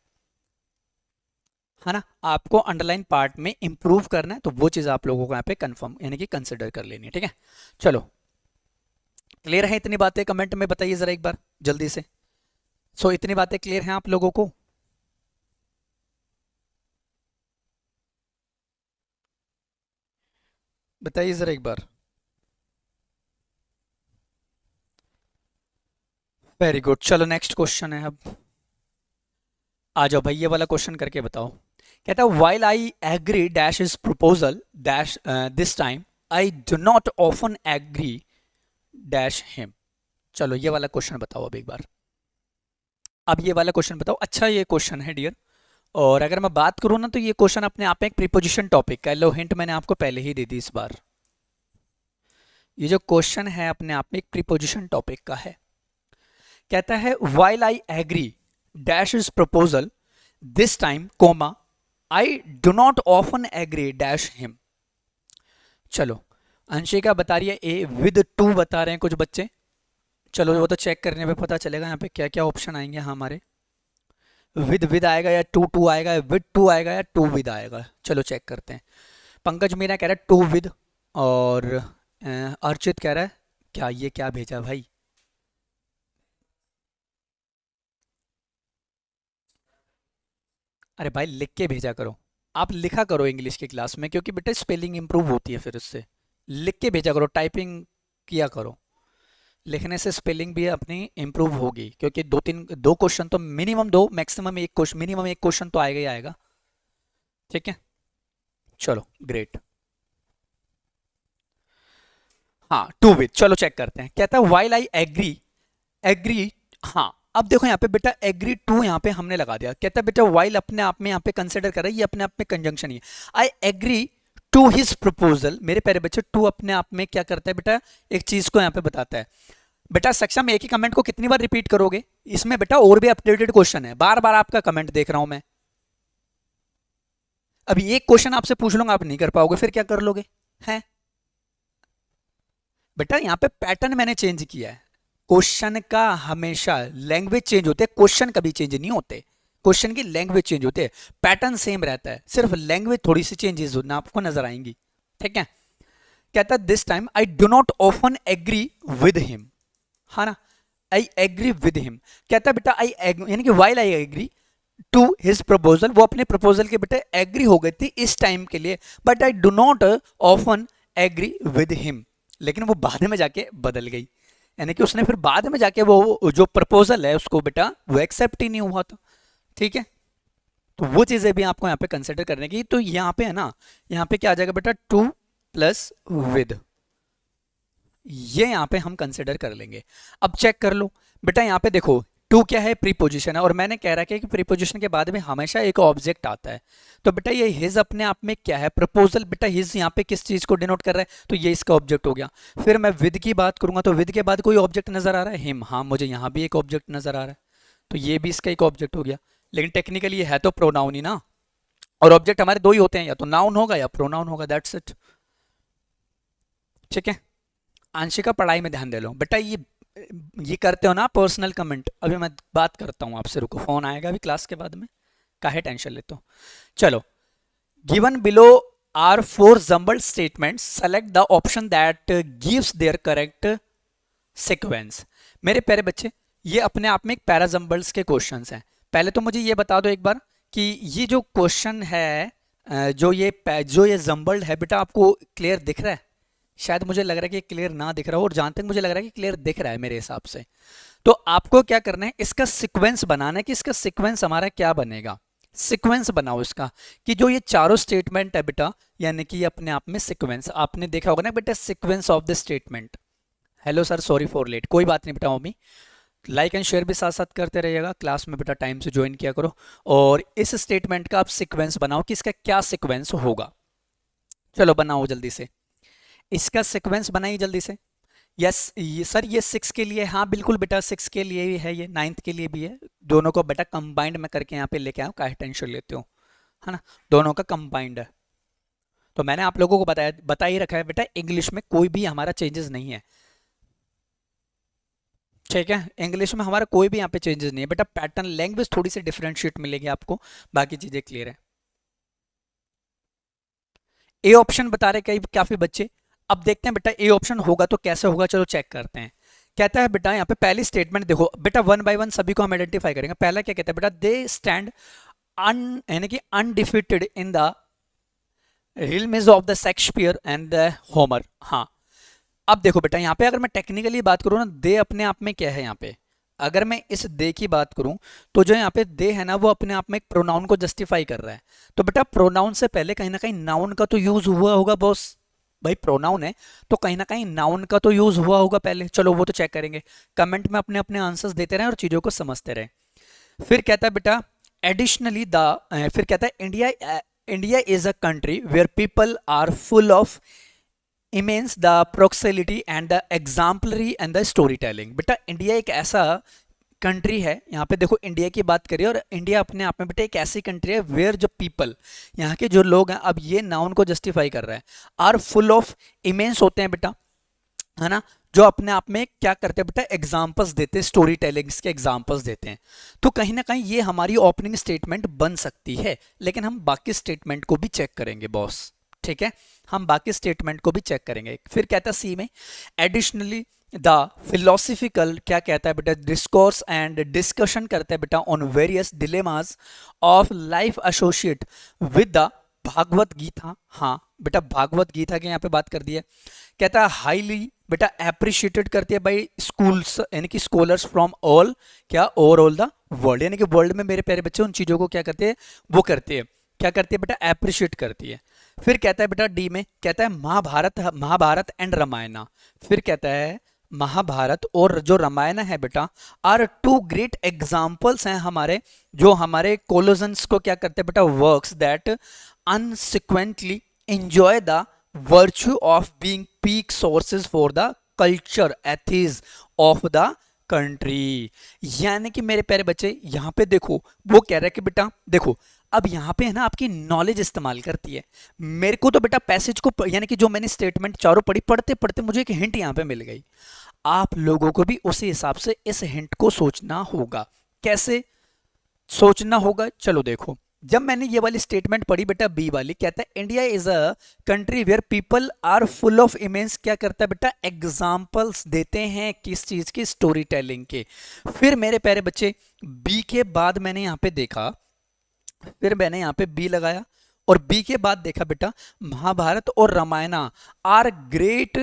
ना, आपको अंडरलाइन पार्ट में इंप्रूव करना है। तो वो चीज आप लोगों को यहाँ पे कंफर्म यानी कि कंसिडर कर लेनी है, ठीक है। चलो, क्लियर है इतनी बातें, कमेंट में बताइए जरा एक बार जल्दी से। सो इतनी बातें क्लियर हैं आप लोगों को? बताइए जरा एक बार। वेरी गुड, चलो नेक्स्ट क्वेश्चन है। अब आ जाओ भाई, ये वाला क्वेश्चन करके बताओ। कहता है while I agree dash his proposal dash this time I do not often agree dash him. चलो ये वाला क्वेश्चन बताओ अब एक बार। अब ये वाला क्वेश्चन बताओ। अच्छा ये क्वेश्चन है डियर, और अगर मैं बात करूँ ना तो ये क्वेश्चन अपने आप में एक प्रीपोजिशन टॉपिक का है। लो हिंट मैंने आपको पहले ही दे दी इस बार। ये जो क्वेश्चन है अपने आप में एक प्रीपोजिशन टॉपिक का है। कहता है while I agree dash his proposal this time comma I do not often agree dash him. चलो अंशिका बता रही है ए, विद टू बता रहे हैं कुछ बच्चे। चलो वो तो चेक करने पे पता चलेगा यहाँ पे क्या क्या ऑप्शन आएंगे हमारे। विद आएगा या टू आएगा, या विद टू आएगा या टू विद आएगा। चलो चेक करते हैं। पंकज मीना कह रहा है टू विद, और अर्चित कह रहा है क्या, ये क्या भेजा भाई। अरे भाई लिख के भेजा करो, आप लिखा करो इंग्लिश की क्लास में, क्योंकि बेटा स्पेलिंग इंप्रूव होती है फिर उससे। लिख के भेजा करो, टाइपिंग किया करो, लिखने से स्पेलिंग भी अपनी इंप्रूव होगी। क्योंकि दो क्वेश्चन तो मिनिमम, दो मैक्सिमम एक क्वेश्चन, मिनिमम एक क्वेश्चन तो आएगा ही आएगा, ठीक है। चलो ग्रेट, हाँ टू विद। चलो चेक करते हैं। कहता है वाइल आई एग्री, एग्री, हाँ अब देखो यहाँ पे बेटा एग्री टू यहाँ पे हमने लगा दिया। कहता है बेटा वाइल अपने आप में यहाँ पे कंसिडर कर रहा है, ये अपने आप में कंजंक्शन ही है। I agree to his proposal, मेरे प्यारे बच्चे टू अपने आप में क्या करता है बेटा, एक चीज को यहाँ पे बताता है। बेटा सक्षम एक ही कमेंट को कितनी बार रिपीट करोगे, इसमें बेटा और भी अपडेटेड क्वेश्चन है, बार बार आपका कमेंट देख रहा हूं मैं। अभी एक क्वेश्चन आपसे पूछ लूंगा, आप नहीं कर पाओगे, फिर क्या कर लोगे हैं। बेटा यहाँ पे पैटर्न मैंने चेंज किया है। क्वेश्चन का हमेशा लैंग्वेज चेंज होते हैं, क्वेश्चन कभी चेंज नहीं होते। क्वेश्चन की लैंग्वेज चेंज होते हैं, पैटर्न सेम रहता है, सिर्फ लैंग्वेज थोड़ी सी चेंजेस आपको नजर आएंगी, ठीक है। कहता है this time I do not often agree with him, है ना, आई एग्री विद हिम। कहता है बेटा आई यानी कि while I agree to his proposal, वो अपने प्रपोजल के बेटा एग्री हो गई थी इस टाइम के लिए, but I do not often agree with him, लेकिन वो बाद में जाके बदल गई। यानी कि उसने फिर बाद में जाके वो जो प्रपोजल है उसको बेटा वो एक्सेप्ट ही नहीं हुआ था, ठीक है। तो वो चीजें भी आपको यहाँ पे कंसिडर करने की। तो यहाँ पे है ना, यहाँ पे क्या आ जाएगा बेटा टू प्लस विद, ये यहाँ पे हम कंसिडर कर लेंगे। अब चेक कर लो बेटा, यहाँ पे देखो टू क्या है, प्रीपोजिशन है, और मैंने कह रखा है कि प्रीपोजिशन के बाद में हमेशा एक ऑब्जेक्ट आता है। तो बेटा ये हिज अपने आप में क्या है, प्रपोजल। बेटा हिज यहाँ पे किस चीज को डिनोट कर रहा है, तो ये इसका ऑब्जेक्ट हो गया। फिर मैं विद की बात करूंगा तो विद के बाद कोई ऑब्जेक्ट नजर आ रहा है, हिम, हाँ मुझे यहाँ भी एक ऑब्जेक्ट नजर आ रहा है, तो ये भी इसका एक ऑब्जेक्ट हो गया। लेकिन टेक्निकली ये है तो प्रोनाउन ही ना, और ऑब्जेक्ट हमारे दो ही होते हैं, या तो नाउन होगा या प्रोनाउन होगा, दैट्स इट। ठीक है, आंशिका पढ़ाई में ध्यान दे लो बेटा। ये करते हो ना पर्सनल कमेंट, अभी मैं बात करता हूँ आपसे, रुको, फोन आएगा अभी क्लास के बाद में, काहे टेंशन लेते हो। चलो, given below are four jumbled statements, select the option that gives their correct sequence. मेरे प्यारे बच्चे, ये अपने आप में एक पैराजम्बल्स के क्वेश्चंस हैं। पहले तो मुझे ये बता दो एक बार कि ये जो क्वेश्चन है, जो ये जम्बल्ड है बेटा, आपको क्लियर दिख रहा है? शायद मुझे लग रहा है कि क्लियर ना दिख रहा हो, और जहां तक मुझे लग रहा है कि क्लियर दिख रहा है मेरे हिसाब से। तो आपको क्या करना है, इसका सीक्वेंस बनाना है कि इसका सीक्वेंस हमारा क्या बनेगा। सीक्वेंस बनाओ इसका, कि जो ये चारों स्टेटमेंट है बेटा, यानी कि ये अपने आप में सीक्वेंस, आपने देखा होगा ना बेटा, sequence of the statement. Hello sir, sorry for late, कोई बात नहीं बेटा मम्मी, लाइक एंड शेयर भी साथ साथ करते रहिएगा, क्लास में बेटा टाइम से ज्वाइन किया करो, और इस स्टेटमेंट का आप सीक्वेंस बनाओ कि इसका क्या सीक्वेंस होगा। चलो बनाओ जल्दी से, इसका सीक्वेंस बनाइए जल्दी से। यस ये सर, ये 6 के लिए, हाँ बिल्कुल बेटा 6 के लिए भी है, ये 9th के लिए भी है, दोनों को बेटा कंबाइंड में करके यहाँ पे लेके आओ, काहे टेंशन लेते हो, है ना, दोनों का कंबाइंड है। तो मैंने आप लोगों को बता ही रखा है बेटा, इंग्लिश में कोई भी हमारा चेंजेस नहीं है। ठीक है, इंग्लिश में हमारा कोई भी यहाँ पे चेंजेस नहीं है बेटा, पैटर्न लैंग्वेज थोड़ी सी डिफरेंशिएट मिलेगी आपको, बाकी चीजें क्लियर है। ए ऑप्शन बता रहे कई काफी बच्चे। अब देखते हैं बेटा ए ऑप्शन होगा तो कैसे होगा, चलो चेक करते हैं। कहता है बेटा यहाँ पे पहली स्टेटमेंट देखो बेटा, वन बाय वन सभी को हम आइडेंटिफाई करेंगे। पहला क्या कहता है बेटा, दे स्टैंड यानी कि undefeated in the realms of the Shakespeare and the Homer. हाँ, अब देखो बेटा यहाँ पे अगर मैं टेक्निकली बात करूँ ना, दे अपने आप में क्या है यहाँ पे, अगर मैं इस दे की बात करूं तो जो यहाँ पे दे है ना, वो अपने आप में एक प्रोनाउन को जस्टिफाई कर रहा है। तो बेटा प्रोनाउन से पहले कहीं ना कहीं नाउन का तो यूज हुआ होगा बॉस, भाई प्रोनाउन है तो कहीं ना कहीं नाउन का तो यूज हुआ होगा पहले। चलो वो तो चेक करेंगे, कमेंट में अपने अपने आंसर्स देते रहे और चीजों को समझते रहे। फिर कहता है बेटा एडिशनली फिर कहता है India is a country where people are full of immense the prolixity and the exemplary and the storytelling. बेटा इंडिया एक ऐसा कंट्री है, यहाँ पे देखो इंडिया की बात करिए, और इंडिया अपने आप में बेटा एक ऐसी कंट्री है वेयर जो पीपल, यहाँ के जो लोग हैं, अब ये नाउन को जस्टिफाई कर रहा है, आर फुल ऑफ इमेंस होते हैं बेटा, है ना, जो अपने आप में क्या करते हैं बेटा, एग्जाम्पल्स देते हैं, स्टोरी टेलिंग्स के एग्जाम्पल्स देते हैं। तो कहीं ना कहीं ये हमारी ओपनिंग स्टेटमेंट बन सकती है, लेकिन हम बाकी स्टेटमेंट को भी चेक करेंगे बॉस। ठीक है, हम बाकी स्टेटमेंट को भी चेक करेंगे। फिर कहता है सी में एडिशनली द फिलोसफिकल, क्या कहता है बेटा, डिस्कोर्स एंड डिस्कशन करता है बेटा on various dilemmas of life associate with the Bhagavad Gita. हाँ बेटा भागवत गीता के यहाँ पे बात कर दी है। कहता है हाईली बेटा अप्रिशिएटेड करती है बाई स्कूल्स, यानी कि स्कॉलर्स फ्रॉम ऑल, क्या, ओवरऑल द वर्ल्ड, यानी कि वर्ल्ड में मेरे प्यारे बच्चे उन चीजों को क्या करते हैं, वो करते हैं, क्या करती है बेटा, अप्रिशिएट करती है। फिर कहता है बेटा डी में, कहता है महाभारत एंड रामायण। फिर कहता है महाभारत और जो रामायण है बेटा आर टू ग्रेट एग्जाम्पल्स हैं हमारे, जो हमारे कोलोजन्स को क्या करते हैं बेटा, works that subsequently enjoy the virtue of being peak sources for the culture ethos of the country. यानी कि मेरे प्यारे बच्चे यहाँ पे देखो वो कह रहा है कि बेटा देखो, अब यहाँ पे है ना आपकी नॉलेज इस्तेमाल करती है। मेरे को तो बेटा पैसेज को यानी कि जो मैंने स्टेटमेंट चारों पढ़ी, पढ़ते पढ़ते मुझे एक हिंट यहाँ पे मिल गई। आप लोगों को भी उसी हिसाब से इस हिंट को सोचना होगा। कैसे सोचना होगा, चलो देखो, जब मैंने ये वाली स्टेटमेंट पढ़ी बेटा बी वाली, कहता है India is a country where people are full of immense, क्या करता है बेटा, एग्जाम्पल्स देते हैं किस चीज की, स्टोरी टेलिंग के। फिर मेरे प्यारे बच्चे बी के बाद मैंने यहाँ पे देखा, फिर मैंने यहाँ पे बी लगाया, और बी के बाद देखा बेटा महाभारत और Ramayana are great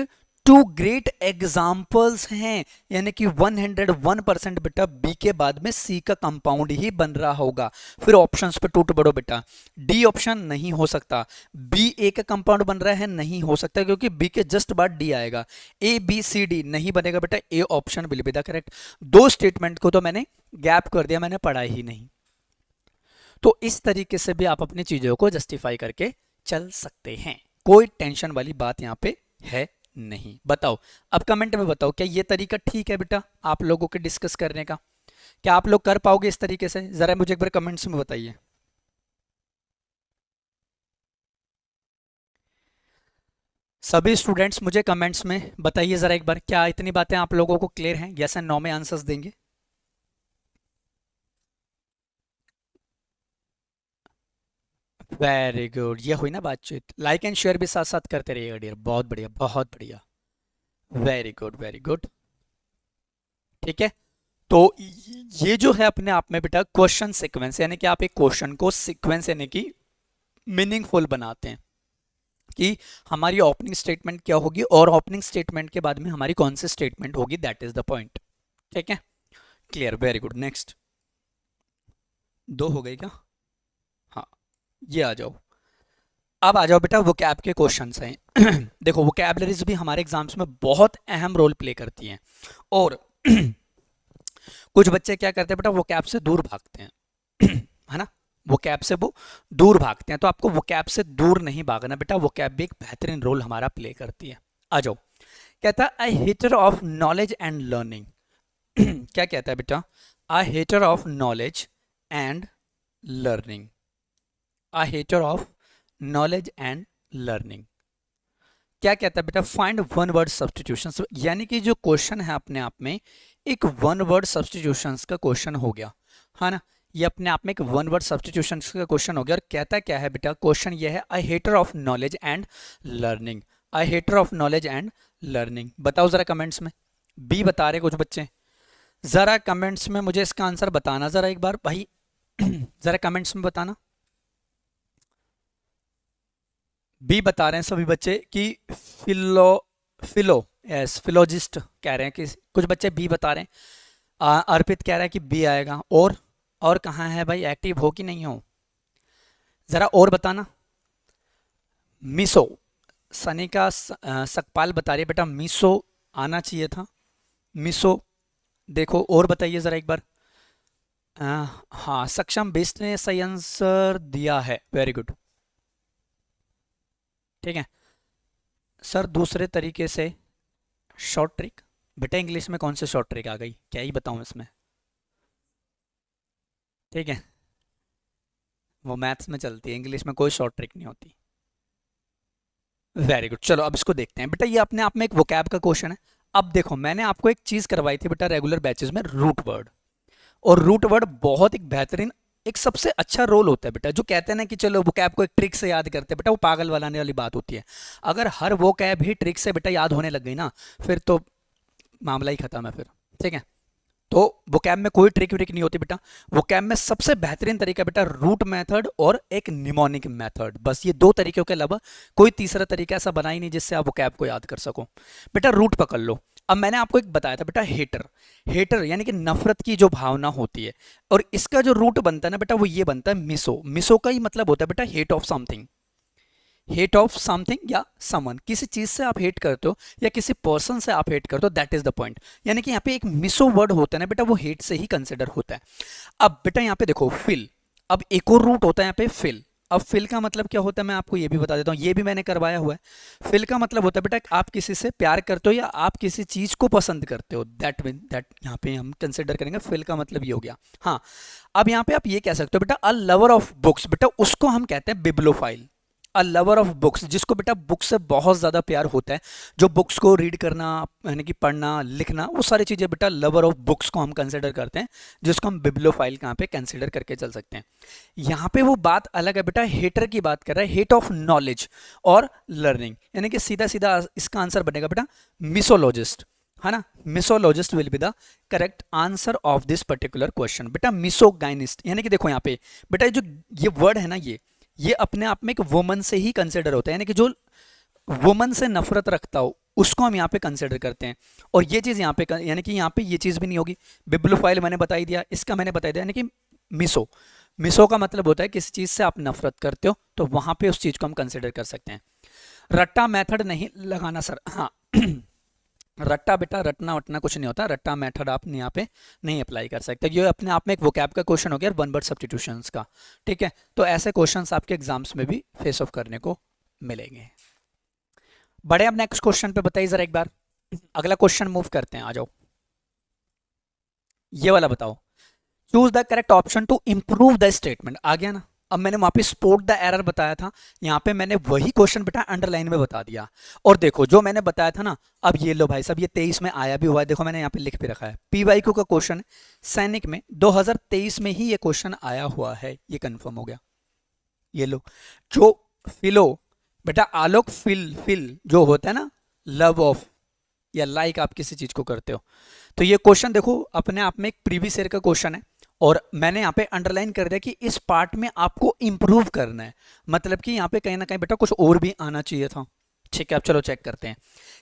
to great examples हैं, यानी कि 101% बेटा बी के बाद में सी का कंपाउंड ही बन रहा होगा। फिर ऑप्शंस पे टूट पड़ो बेटा, डी ऑप्शन नहीं हो सकता, बी ए का कंपाउंड बन रहा है नहीं हो सकता, क्योंकि बी के जस्ट बाद डी आएगा। ए बी सी डी नहीं बनेगा बेटा, A option will be the correct. दो स्टेटमेंट को तो मैंने गैप कर दिया, मैंने पढ़ा ही नहीं। तो इस तरीके से भी आप अपनी चीजों को जस्टिफाई करके चल सकते हैं, कोई टेंशन वाली बात यहाँ पे है नहीं। बताओ अब कमेंट में बताओ, क्या ये तरीका ठीक है बेटा आप लोगों के डिस्कस करने का? क्या आप लोग कर पाओगे इस तरीके से? जरा मुझे एक बार कमेंट्स में बताइए। सभी स्टूडेंट्स मुझे कमेंट्स में बताइए जरा एक बार, क्या इतनी बातें आप लोगों को क्लियर हैं? यस एंड नो में आंसर्स देंगे। वेरी गुड, ये हुई ना बातचीत। लाइक एंड शेयर भी साथ साथ करते रहिएगा डियर, बहुत बढ़िया बहुत बढ़िया, वेरी गुड वेरी गुड। ठीक है, तो ये जो है अपने आप में बेटा क्वेश्चन सीक्वेंस, यानी कि आप एक क्वेश्चन को सीक्वेंस यानी कि मीनिंगफुल बनाते हैं कि हमारी ओपनिंग स्टेटमेंट क्या होगी और ओपनिंग स्टेटमेंट के बाद में हमारी कौन सी स्टेटमेंट होगी, दैट इज द पॉइंट। ठीक है, क्लियर, वेरी गुड। नेक्स्ट, दो हो गए क्या? हाँ, ये आ जाओ। अब आ जाओ बेटा वोकैब के क्वेश्चंस हैं। देखो वोकैबलरीज भी हमारे एग्जाम्स में बहुत अहम रोल प्ले करती हैं, और कुछ बच्चे क्या करते हैं बेटा वोकैब से दूर भागते हैं, है ना, वोकैब से वो दूर भागते हैं। तो आपको वोकैब से दूर नहीं भागना बेटा, वोकैब भी एक बेहतरीन रोल हमारा प्ले करती है। आ जाओ, कहता है a hater of knowledge and learning. क्या कहता है बेटा? A hater of knowledge and learning, a hater of knowledge and learning. क्या कहता है बेटा? फाइंड वन वर्ड सब्सटीट्यूशंस, यानी कि जो क्वेश्चन है अपने आप में एक वन वर्ड सब्सटीट्यूशंस का क्वेश्चन हो गया, है ना, ये अपने आप में एक वन वर्ड सब्सटीट्यूशंस का क्वेश्चन हो गया। और कहता क्या है बेटा? क्वेश्चन ये है, I hater of knowledge and learning, I hater of knowledge and learning. बताओ जरा कमेंट्स में, बी बता रहे कुछ बच्चे, जरा कमेंट्स में मुझे इसका आंसर बताना जरा एक बार भाई। जरा कमेंट्स में बताना। बी बता रहे हैं सभी बच्चे कि फिलो फिलो यस फिलोजिस्ट कह रहे हैं कि कुछ बच्चे बी बता रहे हैं। अर्पित कह रहा है कि बी आएगा। और कहाँ है भाई, एक्टिव हो कि नहीं हो, जरा और बताना। मिसो, सनिका सकपाल बता रही है बेटा मिसो आना चाहिए था, मिसो। देखो और बताइए जरा एक बार। हाँ, सक्षम बेस्ट ने सही आंसर दिया है, वेरी गुड। ठीक है सर, दूसरे तरीके से शॉर्ट ट्रिक, बेटा इंग्लिश में कौन से शॉर्ट ट्रिक आ गई, क्या ही बताऊं इसमें। ठीक है, वो मैथ्स में चलती है, इंग्लिश में कोई शॉर्ट ट्रिक नहीं होती। वेरी गुड, चलो अब इसको देखते हैं बेटा। ये अपने आप में एक वोकैब का क्वेश्चन है। अब देखो मैंने आपको एक चीज करवाई थी बेटा रेगुलर बैचेस में, रूट वर्ड। और रूट वर्ड बहुत एक बेहतरीन, एक सबसे अच्छा रोल होता है बेटा। जो कहते हैं ना कि चलो वोकैब को एक ट्रिक से याद करते हैं बेटा, वो पागल बनाने वाली बात होती है। अगर हर वोकैब ही ट्रिक से बेटा याद होने लग गई ना, फिर तो मामला ही खत्म है फिर। ठीक है, तो वोकैब में कोई ट्रिक व्रिक नहीं होती बेटा। वोकैब में सबसे बेहतरीन तरीका बेटा रूट मेथड और एक निमोनिक मेथड, बस ये दो तरीकों के अलावा कोई तीसरा तरीका ऐसा बना ही नहीं जिससे आप वोकैब को याद कर सको। बेटा रूट पकड़ लो। अब मैंने आपको एक बताया था बेटा हेटर, हेटर यानी कि नफरत की जो भावना होती है, और इसका जो रूट बनता है ना बेटा वो ये बनता है मिसो। मिसो का ही मतलब होता है बेटा hate of something, hate of something या समवन, किसी चीज से आप हेट करते हो या किसी पर्सन से आप हेट करते हो, दैट इज द पॉइंट। यानी कि यहाँ पे एक मिसो वर्ड होता है ना बेटा, वो हेट से ही कंसिडर होता है। अब बेटा यहाँ पे देखो फिल, अब एक और रूट होता है यहाँ पे फिल। अब फिल का मतलब क्या होता है मैं आपको ये भी बता देता हूँ, ये भी मैंने करवाया हुआ है। फिल का मतलब होता है बेटा आप किसी से प्यार करते हो या आप किसी चीज को पसंद करते हो, दैट यहाँ पे हम कंसिडर करेंगे। फिल का मतलब ये हो गया। हाँ, अब यहाँ पे आप ये कह सकते हो बेटा अ लवर ऑफ बुक्स, बेटा उसको हम कहते हैं बिब्लोफाइल। अ लवर ऑफ बुक्स, जिसको बेटा बुक से बहुत ज़्यादा प्यार होता है, जो बुक्स को रीड करना यानी कि पढ़ना लिखना, वो सारी चीज़ें बेटा लवर ऑफ बुक्स को हम कंसिडर करते हैं, जिसको हम बिब्लोफाइल कहाँ पे कंसिडर करके चल सकते हैं। यहाँ पे वो बात अलग है बेटा, हेटर की बात कर रहा है, हेट ऑफ नॉलेज और लर्निंग, यानी कि सीधा सीधा इसका आंसर बनेगा बेटा मिसोलॉजिस्ट, है ना। Misologist will be the correct answer of this particular question बेटा। मिसोगाइनिस्ट यानी कि देखो यहाँ पे बेटा जो ये वर्ड है ना, ये अपने आप में एक वुमन से ही कंसिडर होता है, यानी कि जो वुमन से नफरत रखता हो उसको हम यहाँ पे कंसिडर करते हैं। और ये चीज़ यहाँ पे यानी कि यहाँ पे ये चीज़ भी नहीं होगी। बिब्लोफाइल मैंने बता ही दिया, इसका मैंने बता दिया, यानी कि मिसो, मिसो का मतलब होता है किसी चीज़ से आप नफरत करते हो, तो वहाँ पे उस चीज़ को हम कंसिडर कर सकते हैं। रट्टा मेथड नहीं लगाना सर, हाँ रट्टा बेटा, रटना वटना कुछ नहीं होता, रट्टा मेथड आप यहाँ पे नहीं अप्लाई कर सकते। ये अपने आप में एक वोकैब का क्वेश्चन हो गया, वन वर्ड सब्स्टिट्यूशंस का, ठीक है। तो ऐसे क्वेश्चंस आपके एग्जाम्स में भी फेस ऑफ करने को मिलेंगे। बड़े अब नेक्स्ट क्वेश्चन पे बताइए जरा एक बार, अगला क्वेश्चन मूव करते हैं, आ जाओ। ये वाला बताओ, choose the correct option to improve the statement, आ गया ना। अब मैंने वहां पे स्पॉट द एरर बताया था, यहाँ पे मैंने वही क्वेश्चन बेटा अंडरलाइन में बता दिया। और देखो जो मैंने बताया था ना, अब ये लो भाई साहब, ये 23 में आया भी हुआ है, देखो मैंने यहाँ पे लिख भी रखा है, पीवाईक्यू का क्वेश्चन है, सैनिक में 2023 में ही ये क्वेश्चन आया हुआ है, ये कंफर्म हो गया। ये लो, जो फिलो बेटा, आलोक फिल फिल जो होता है ना, लव ऑफ या लाइक आप किसी चीज को करते हो, तो ये क्वेश्चन देखो अपने आप में एक प्रीवियस ईयर का क्वेश्चन है। और मैंने यहाँ पे अंडरलाइन कर दिया कि इस पार्ट में आपको इंप्रूव करना है, मतलब कि यहाँ पे कहीं ना कहीं बेटा कुछ और भी आना चाहिए था। ठीक है, अब चलो चेक करते हैं।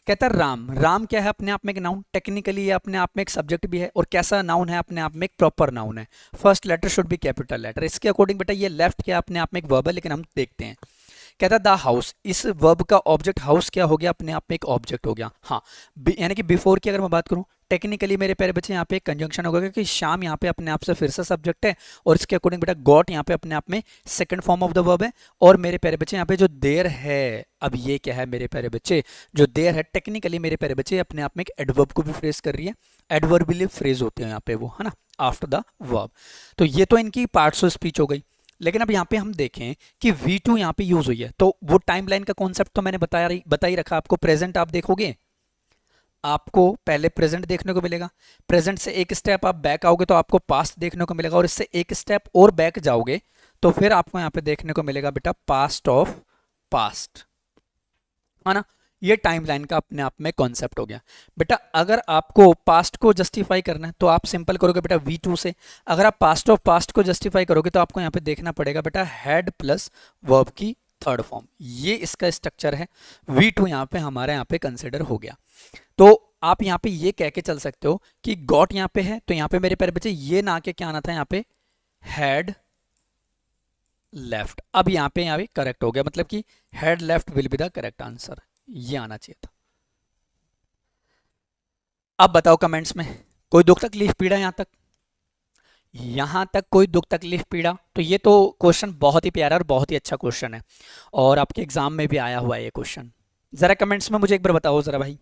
कहता है राम, राम क्या है अपने आप में एक नाउन, टेक्निकली ये अपने आप में एक सब्जेक्ट भी है, और कैसा नाउन है अपने आप में एक प्रॉपर नाउन है, first letter should be capital letter. इसके अकॉर्डिंग बेटा ये लेफ्ट क्या अपने आप में एक वर्ब है, लेकिन हम देखते हैं। कहता है द हाउस, इस वर्ब का ऑब्जेक्ट हाउस क्या हो गया, अपने आप में एक ऑब्जेक्ट हो गया। हाँ, यानी कि बिफोर की अगर मैं बात करूं, टेक्निकली मेरे प्यारे बच्चे यहाँ पे एक कंजंक्शन होगा, क्योंकि शाम यहाँ पे अपने आप से फिर से सब्जेक्ट है, और इसके अकॉर्डिंग बेटा गॉट यहाँ पे अपने आप में second form of the verb है। और मेरे प्यारे बच्चे यहाँ पे जो देर है, अब ये क्या है मेरे प्यारे बच्चे, जो देर है टेक्निकली मेरे प्यारे बच्चे अपने आप में एक एडवर्ब को भी फ्रेज कर रही है, एडवर्बियल फ्रेज होते हैं यहाँ पे वो, है ना, आफ्टर द वर्ब। तो ये तो इनकी पार्ट्स ऑफ स्पीच हो गई। लेकिन अब यहाँ पे हम देखें कि V2 यहाँ पे यूज हुई है, तो वो टाइमलाइन का कॉन्सेप्ट तो मैंने बता ही रखा आपको। प्रेजेंट आप देखोगे, आपको पहले प्रेजेंट देखने को मिलेगा, प्रेजेंट से एक स्टेप आप बैक आओगे तो आपको पास्ट देखने को मिलेगा, और इससे एक स्टेप और बैक जाओगे तो फिर आपको यहाँ पे देखने को मिलेगा बेटा पास्ट ऑफ पास्ट, है ना। ये टाइमलाइन का अपने आप में कॉन्सेप्ट हो गया। बेटा अगर आपको पास्ट को जस्टिफाई करना है तो आप सिंपल करोगे बेटा V2 से, अगर आप पास्ट ऑफ पास्ट को जस्टिफाई करोगे तो आपको यहाँ पे देखना पड़ेगा बेटा हेड प्लस वर्ब की थर्ड फॉर्म, ये इसका स्ट्रक्चर है। V2 यहाँ पे हमारा यहाँ पे कंसिडर हो गया। तो आप यहाँ पे ये कह के चल सकते हो कि गॉट यहाँ पे है, तो यहाँ पे मेरे प्यारे बच्चे ये ना के क्या आना था यहाँ पे हेड लेफ्ट। अब यहाँ पे करेक्ट हो गया, मतलब कि head left will be the correct answer, ये आना चाहिए था। अब बताओ कमेंट्स में, कोई दुख तकलीफ पीड़ा यहाँ तक, यहाँ तक कोई दुख तकलीफ पीड़ा? तो ये तो क्वेश्चन बहुत ही प्यारा और बहुत ही अच्छा क्वेश्चन है, और आपके एग्जाम में भी आया हुआ है ये क्वेश्चन। जरा कमेंट्स में मुझे एक बार बताओ जरा भाई,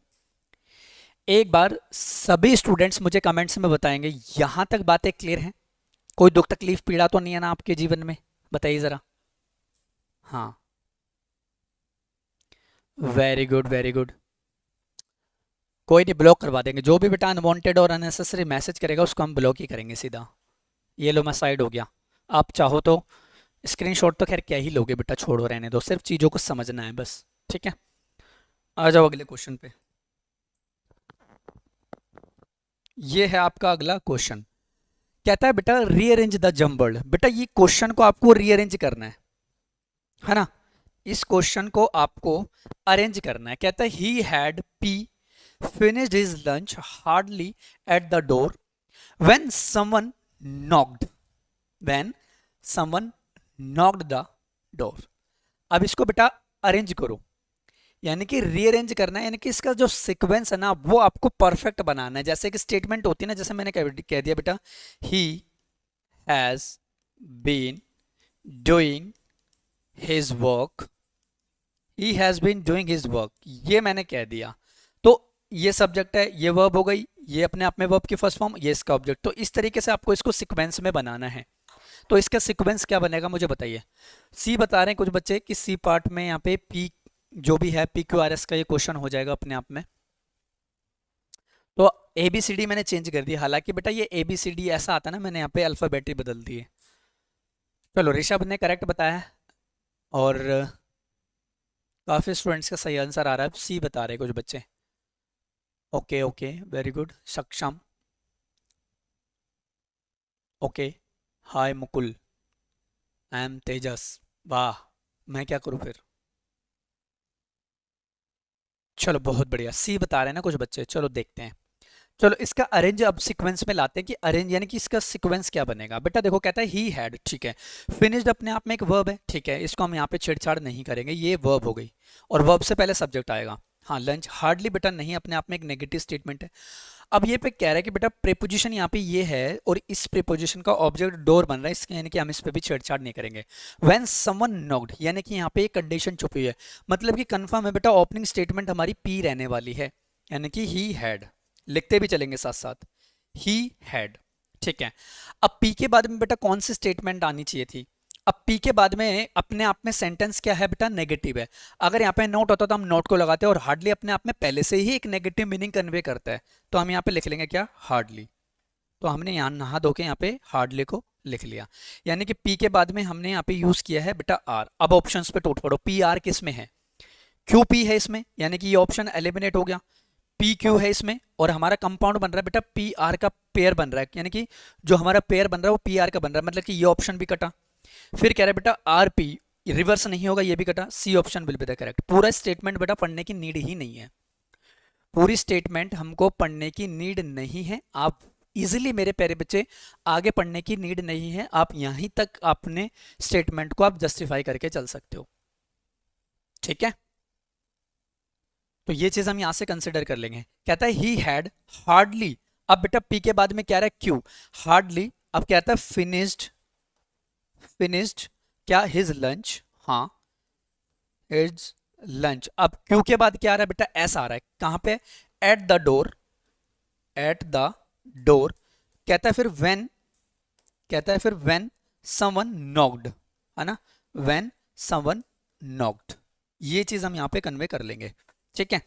एक बार सभी स्टूडेंट्स मुझे कमेंट्स में बताएंगे, यहाँ तक बातें क्लियर हैं, कोई दुख तकलीफ पीड़ा तो नहीं है ना आपके जीवन में, बताइए जरा। हाँ, वेरी गुड वेरी गुड, कोई नहीं, ब्लॉक करवा देंगे। जो भी बेटा अनवांटेड और अननेसेसरी मैसेज करेगा उसको हम ब्लॉक ही करेंगे सीधा। ये लो मैं साइड हो गया। आप चाहो तो स्क्रीनशॉट तो खैर क्या ही लोगे बेटा, छोड़ो रहने दो, सिर्फ चीज़ों को समझना है बस, ठीक है। आ जाओ अगले क्वेश्चन पे। ये है आपका अगला क्वेश्चन, कहता है बेटा रीअरेंज द जम्बल्ड। बेटा ये क्वेश्चन को आपको रीअरेंज करना है ना, इस क्वेश्चन को आपको अरेंज करना है। कहता है he had P finished his lunch hardly at the door when someone knocked, when someone knocked the door। अब इसको बेटा अरेंज करो, यानी कि रीअरेंज करना है, यानी कि इसका जो सीक्वेंस है ना वो आपको परफेक्ट बनाना है। जैसे कि स्टेटमेंट होती है ना, जैसे मैंने कह दिया बेटा he has been doing his work, he has been doing his work, ये मैंने कह दिया। तो ये सब्जेक्ट है, ये वर्ब हो गई, ये अपने आप में वर्ब की फर्स्ट फॉर्म, ये इसका ऑब्जेक्ट। तो इस तरीके से आपको इसको सीक्वेंस में बनाना है। तो इसका सीक्वेंस क्या बनेगा मुझे बताइए। सी बता रहे हैं कुछ बच्चे कि सी पार्ट में यहाँ पे पी जो भी है PQRS का ये क्वेश्चन हो जाएगा अपने आप में। तो ABCD मैंने चेंज कर दी, हालांकि बेटा ये ABCD ऐसा आता है ना, मैंने यहाँ पे अल्फाबेट बदल दिए। चलो ऋषभ ने करेक्ट बताया है, और काफ़ी स्टूडेंट्स का सही आंसर आ रहा है, सी बता रहे हैं कुछ बच्चे। Okay okay very good, Saksham, okay, hi Mukul, I am Tejas, वाह, मैं क्या करूँ फिर। चलो बहुत बढ़िया, सी बता रहे हैं ना कुछ बच्चे, चलो देखते हैं। चलो इसका अरेंज अब सीक्वेंस में लाते हैं कि अरेंज यानी कि इसका सीक्वेंस क्या बनेगा। बेटा देखो कहता है ही हैड, ठीक है, फिनिश्ड अपने आप में एक वर्ब है, ठीक है, इसको हम यहाँ पे छेड़छाड़ नहीं करेंगे, ये वर्ब हो गई और वर्ब से पहले सब्जेक्ट आएगा। हाँ लंच, हार्डली बेटा नहीं, अपने आप में एक नेगेटिव स्टेटमेंट है। अब ये पे कह रहा है कि बेटा प्रीपोजिशन यहाँ पे ये है और इस प्रीपोजिशन का ऑब्जेक्ट डोर बन रहा है, इसके यानी कि हम इस पे भी छेड़छाड़ नहीं करेंगे। व्हेन समवन नॉक्ड यानी कि यहाँ पे एक कंडीशन छुपी है, मतलब कि कंफर्म है बेटा ओपनिंग स्टेटमेंट हमारी पी रहने वाली है, यानी कि ही हैड, लिखते भी चलेंगे साथ साथ, ही हैड, ठीक है। अब पी के बाद में बेटा कौन सी स्टेटमेंट आनी चाहिए थी? अब पी के बाद में अपने आप में सेंटेंस क्या है बेटा? नेगेटिव है। अगर यहाँ पे नोट होता तो हम नोट को लगाते हैं और हार्डली अपने आप में पहले से ही एक नेगेटिव मीनिंग कन्वे करता है, तो हम यहाँ पे लिख लेंगे क्या? हार्डली। तो हमने यहाँ नहा धो के यहाँ पे हार्डली को लिख लिया, यानी कि पी के बाद में हमने यहाँ पे यूज किया है बेटा आर। अब ऑप्शंस पे टूट पड़ो, पी आर किस में है? क्यू पी है इसमें, यानी कि ये ऑप्शन एलिमिनेट हो गया। पी क्यू है इसमें और हमारा कंपाउंड बन रहा है बेटा पी आर का पेयर बन रहा है, यानी कि जो हमारा पेयर बन रहा है वो पी आर का बन रहा है, मतलब कि ये ऑप्शन भी कटा। फिर कह रहा है बेटा आर पी रिवर्स नहीं होगा, ये भी कटा, C option will be the correct. पूरा स्टेटमेंट बेटा पढ़ने की नीड ही नहीं है, पूरी स्टेटमेंट हमको पढ़ने की नीड नहीं है। आप इजीली मेरे प्यारे बच्चे आगे पढ़ने की नीड नहीं है, आप यहीं तक अपने स्टेटमेंट को आप जस्टिफाई करके चल सकते हो, ठीक है। तो ये चीज हम यहां से कंसिडर कर लेंगे। कहता है ही हैड हार्डली, अब बेटा पी के बाद में क्या रहा है? Q, hardly. अब कहता है फिनिश्ड, फिनिश्ड क्या? हिज लंच, हाँ हिज लंच। अब क्यू के बाद क्या आ रहा है बेटा? एस आ रहा है, कहां पे? At the door, at the door. कहता है फिर व्हेन, कहता है फिर व्हेन समवन नॉक्ड, है ना, व्हेन समवन नॉक्ड। ये चीज हम यहां पे कन्वे कर लेंगे, ठीक है।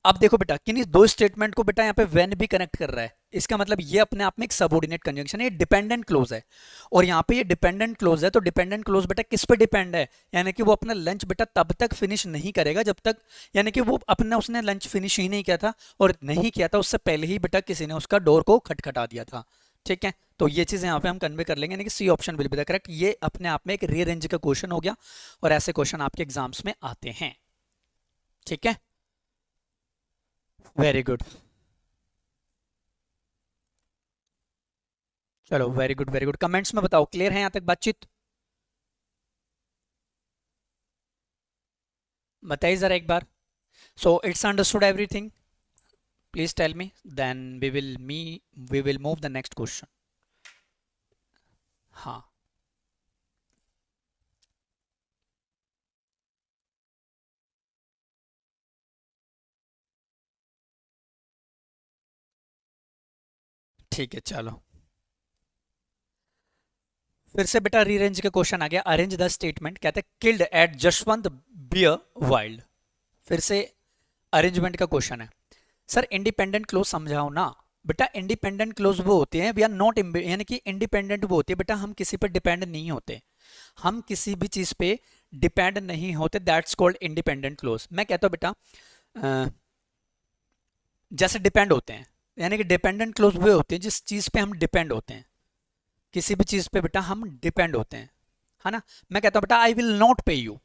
अब देखो बेटा किन्हीं दो स्टेटमेंट को बेटा यहाँ पे व्हेन भी कनेक्ट कर रहा है, इसका मतलब ये अपने आप में एक सबऑर्डिनेट कंजंक्शन है, ये डिपेंडेंट क्लोज है। और यहाँ पे ये डिपेंडेंट क्लोज है, तो डिपेंडेंट क्लोज बेटा किस पे डिपेंड है? यानी कि वो अपना लंच बेटा तब तक फिनिश नहीं करेगा जब तक, यानी कि वो अपना उसने लंच फिनिश ही नहीं किया था, और नहीं किया था उससे पहले ही बेटा किसी ने उसका डोर को खटखटा दिया था, ठीक है। तो ये चीजें यहाँ पे हम कन्वे कर लेंगे, यानी कि C option will be the correct. ये अपने आप में एक रीअरेंज का क्वेश्चन हो गया और ऐसे क्वेश्चन आपके एग्जाम्स में आते हैं, ठीक है। वेरी गुड, चलो very good very good. Comments में बताओ क्लियर है यहाँ तक बातचीत? बताइए जरा एक बार। So it's understood everything? Please tell me, then we will move the next question. हाँ ठीक है, चलो फिर से बेटा रीअरेंज का क्वेश्चन आ गया। अरेंज द स्टेटमेंट, कहते हैं killed at Jaswant bear wild. फिर से अरेंजमेंट का क्वेश्चन है। सर इंडिपेंडेंट क्लोज समझाओ ना। बेटा इंडिपेंडेंट क्लोज वो होते हैं, वी आर नॉट, यानी कि इंडिपेंडेंट वो होती है बेटा हम किसी पर डिपेंड नहीं होते, हम किसी भी चीज पे डिपेंड नहीं होते, दैट्स कॉल्ड इंडिपेंडेंट क्लोज। मैं कहता हूँ बेटा जैसे डिपेंड होते हैं, यानी कि डिपेंडेंट क्लोज वो होते हैं जिस चीज पे हम डिपेंड होते हैं, किसी भी चीज पे बेटा हम डिपेंड होते हैं, है ना। मैं कहता हूं बेटा आई विल नॉट पे यू,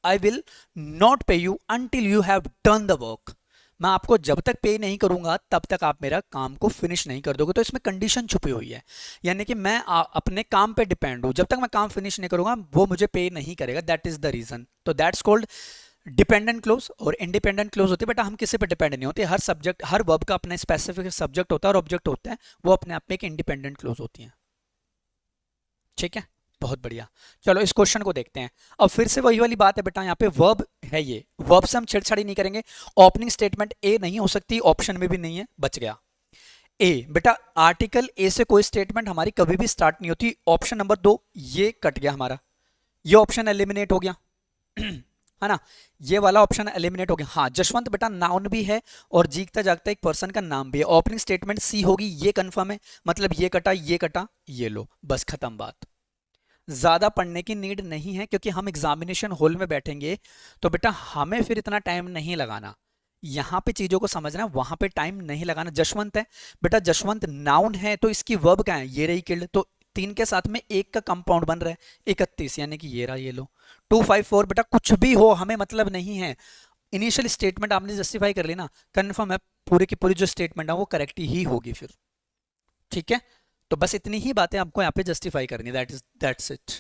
आई विल नॉट पे you until you have done the work. मैं आपको जब तक पे नहीं करूंगा तब तक आप मेरा काम को फिनिश नहीं कर दोगे। तो इसमें कंडीशन छुपी हुई है, यानी कि मैं अपने काम पे डिपेंड हूं, जब तक मैं काम फिनिश नहीं करूंगा वो मुझे पे नहीं करेगा, दैट इज द रीजन। तो दैट्स कॉल्ड डिपेंडेंट क्लोज। और इंडिपेंडेंट क्लोज होती है बेटा हम किसी पे डिपेंड नहीं होते, हर सब्जेक्ट हर वर्ब का अपना स्पेसिफिक सब्जेक्ट होता है और ऑब्जेक्ट होता है, वो अपने आप में एक इंडिपेंडेंट क्लोज होती है, ठीक है। बहुत बढ़िया, चलो इस क्वेश्चन को देखते हैं। अब फिर से वही वाली बात है बेटा, यहाँ पे वर्ब है, ये वर्ब से हम छेड़छाड़ी नहीं करेंगे। ओपनिंग स्टेटमेंट ए नहीं हो सकती, ऑप्शन में भी नहीं है, बच गया ए। बेटा आर्टिकल ए से कोई स्टेटमेंट हमारी कभी भी स्टार्ट नहीं होती, ऑप्शन नंबर 2 ये कट गया हमारा, ये ऑप्शन एलिमिनेट हो गया है ना, ये वाला ऑप्शन एलिमिनेट हो गया। हाँ जशवंत बेटा नाउन भी है और जीतता जागता एक पर्सन का नाम भी है। ओपनिंग स्टेटमेंट सी होगी, ये कंफर्म है, मतलब ये कटा ये कटा ये लो, बस खत्म बात। ज्यादा पढ़ने की नीड नहीं है क्योंकि हम एग्जामिनेशन हॉल में बैठेंगे, तो बेटा हमें फिर इतना टाइम नहीं लगाना, यहाँ पे चीजों को समझना, वहां पे टाइम नहीं लगाना। जशवंत है बेटा, जशवंत नाउन है तो इसकी वर्ब क्या है? ये रही किल्ड, तो 3 के साथ में 1 का कंपाउंड बन रहा है 31, यानी कि ये रहा, ये लो 254। बेटा कुछ भी हो हमें मतलब नहीं है, इनिशियल स्टेटमेंट आपने जस्टिफाई कर ली ना, कन्फर्म है पूरी की पूरी जो स्टेटमेंट है वो करेक्ट ही होगी फिर, ठीक है। तो बस इतनी ही बातें आपको यहाँ पे जस्टिफाई करनी, that's it.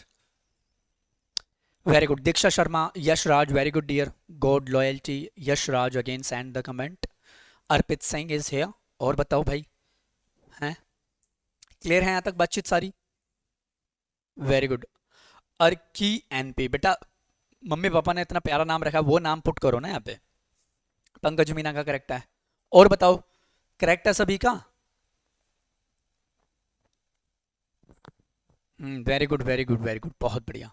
Very good Diksha Sharma, Yash Raj, very good dear, god loyalty, Yash Raj again send the comment, Arpit Singh is here. और बताओ भाई, हैं क्लियर है यहाँ तक बातचीत सारी? Very good. अर्की एनपी, बेटा मम्मी पापा ने इतना प्यारा नाम रखा, वो नाम पुट करो ना यहाँ पे। पंकज मीना का करेक्ट है। और बताओ करेक्ट है सभी का? Very good very good very good, बहुत बढ़िया।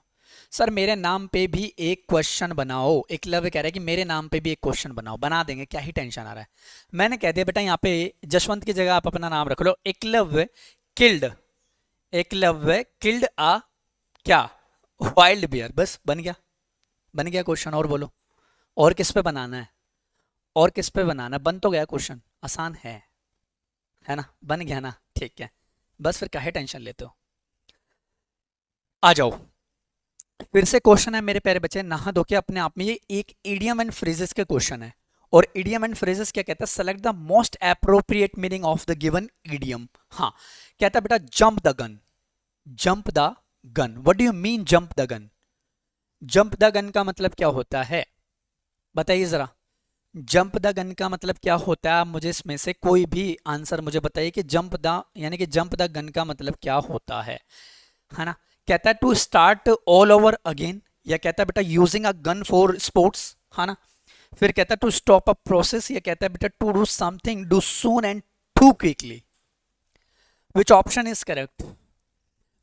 सर मेरे नाम पे भी एक क्वेश्चन बनाओ, एकलव्य कह रहा है कि मेरे नाम पे भी एक क्वेश्चन बनाओ, बना देंगे, क्या ही टेंशन आ रहा है। मैंने कह दिया बेटा यहाँ पे जसवंत की जगह आप अपना नाम रख लो, एकलव्य किल्ड, एकलव्य किल्ड आ क्या वाइल्ड बियर, बस बन गया, बन गया क्वेश्चन। और बोलो और किस पे बनाना है, और किस पे बनाना है? बन तो गया क्वेश्चन, आसान है ना, बन गया ना, ठीक है। बस फिर काहे टेंशन लेते हो, आ जाओ। फिर से क्वेश्चन है मेरे प्यारे बच्चे, नहा धो के अपने आप में ये एक इडियम एंड फ्रेजेस के क्वेश्चन है। और इडियम एंड फ्रेजेस क्या कहता है? Select the most appropriate meaning of the given idiom. हाँ कहता है बेटा jump the gun, jump the gun, what do you mean jump the gun? Jump the gun का मतलब क्या होता है बताइए जरा, जंप द गन का मतलब क्या होता है? आप मुझे इसमें से कोई भी आंसर मुझे बताइए कि जंप द यानी कि जंप द गन का मतलब क्या होता है ना। कहता है to start all over again, या कहता है बेटा using a gun for sports, है ना। फिर कहता है टू स्टॉप अ प्रोसेस, या कहता है बेटा to do something do soon and to quickly. Which option is correct?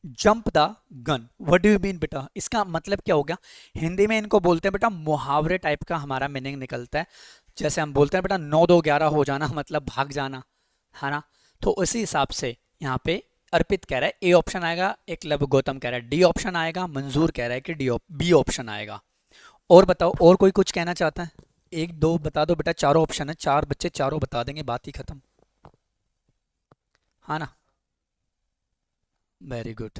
Jump the gun, what do you mean बेटा? इसका मतलब क्या हो गया? हिंदी में इनको बोलते हैं बेटा मुहावरे टाइप का हमारा मीनिंग निकलता है। जैसे हम बोलते हैं बेटा 9 2 11 हो जाना, मतलब भाग जाना, है ना। तो उसी हिसाब से यहाँ पे अर्पित कह रहा है ए ऑप्शन आएगा, एकलव्य गौतम कह रहा है डी ऑप्शन आएगा, मंजूर कह रहा है कि बी ऑप्शन आएगा। और बताओ और कोई कुछ कहना चाहता है? एक दो बता दो बेटा, चारों ऑप्शन है, चार बच्चे चारों बता देंगे, बात ही खत्म, है ना। Very good.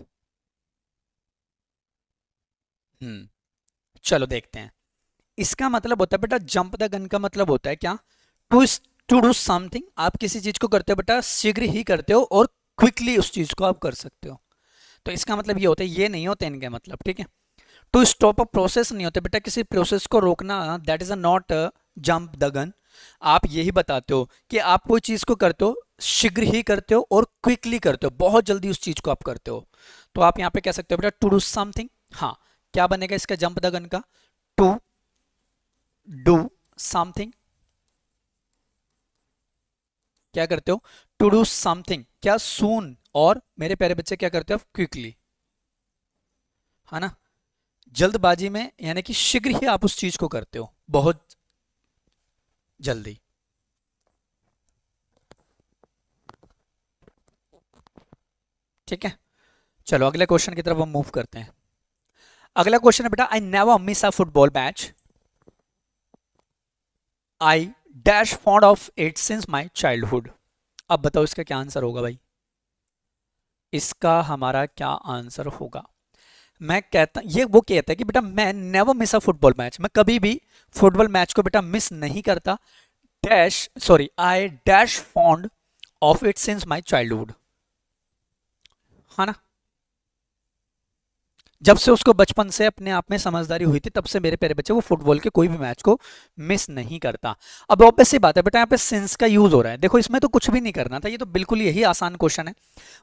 चलो देखते हैं। इसका मतलब होता है बेटा जंप द गन का मतलब होता है क्या? टू टू डू समथिंग, आप किसी चीज को करते हो बेटा शीघ्र ही करते हो और क्विकली उस चीज को आप कर सकते हो। तो इसका मतलब ये होता है, ये नहीं होते इनके मतलब, ठीक है। टू स्टॉप अ प्रोसेस नहीं होता बेटा किसी प्रोसेस को रोकना, that is a not jump the gun. आप यही बताते हो कि आप कोई चीज को करते हो शीघ्र ही करते हो और क्विकली करते हो, बहुत जल्दी उस चीज को आप करते हो। तो आप यहाँ पे कह सकते हो बेटा टू डू समथिंग। हाँ क्या बनेगा इसका जंप द गन का? टू डू समथिंग, क्या करते हो? टू डू समथिंग, क्या सून, और मेरे प्यारे बच्चे क्या करते हो? क्विकली, है ना। जल्दबाजी में यानी कि शीघ्र ही आप उस चीज को करते हो, बहुत जल्दी। ठीक है चलो अगले क्वेश्चन की तरफ हम मूव करते हैं। अगला क्वेश्चन है बेटा I never miss a football match, I dash fond of it since my childhood. अब बताओ इसका क्या आंसर होगा भाई? इसका हमारा क्या आंसर होगा? मैं कहता, ये वो कहता है कि बेटा मैं नेवर मिस अ फुटबॉल मैच, मैं कभी भी फुटबॉल मैच को बेटा मिस नहीं करता, dash sorry I dash fond of it since my childhood, है ना। जब से उसको बचपन से अपने आप में समझदारी हुई थी तब से मेरे प्यारे बच्चे वो फुटबॉल के कोई भी मैच को मिस नहीं करता। अब ऑब्वियस सी बात है बेटा यहाँ पे सिंस का यूज हो रहा है, देखो इसमें तो कुछ भी नहीं करना था, ये तो बिल्कुल यही आसान क्वेश्चन है।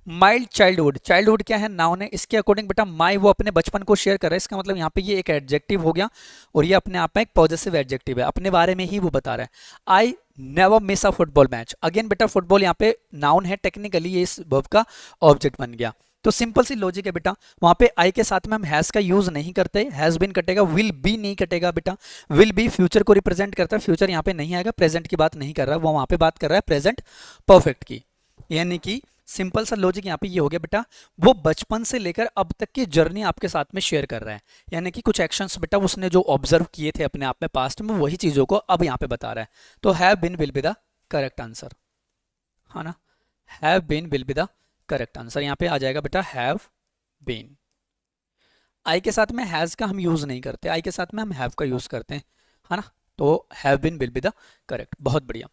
माइल्ड चाइल्डहुड, चाइल्डहुड क्या है? नाउन है, इसके अकॉर्डिंग बेटा माई वो अपने बचपन को शेयर कर रहा है, इसका मतलब यहाँ पे ये एक एडजेक्टिव हो गया और ये अपने आप में एक पॉजिटिव एडजेक्टिव है, अपने बारे में ही वो बता रहा है। I never miss a football match, again बेटा फुटबॉल यहाँ पे नाउन है, टेक्निकली ये इस वर्ब का ऑब्जेक्ट बन गया। तो सिंपल सी लॉजिक है बेटा, वहां पे आई के साथ में हम हैज का यूज नहीं करते, हैज बीन कटेगा, विल बी नहीं कटेगा बेटा, विल बी फ्यूचर को रिप्रेजेंट करता है, फ्यूचर यहाँ पे नहीं आएगा, प्रेजेंट की बात नहीं कर रहा है वो, वहां पे बात कर रहा है प्रेजेंट परफेक्ट की। यानी कि सिंपल सा लॉजिक यहाँ पे ये हो गया बेटा, वो बचपन से लेकर अब तक की जर्नी आपके साथ में शेयर कर रहा है, यानी कि कुछ एक्शंस बेटा उसने जो ऑब्जर्व किए थे अपने आप में पास्ट में, वही चीजों को अब यहाँ पे बता रहा है। तो have been will be the correct answer, है ना। Have been will be the correct answer, यहाँ पे आ जाएगा बेटा हैव बीन। आई के साथ में हैज का हम यूज नहीं करते, आई के साथ में हम हैव का यूज करते हैं, है ना। तो have been will be the correct. बहुत बढ़िया।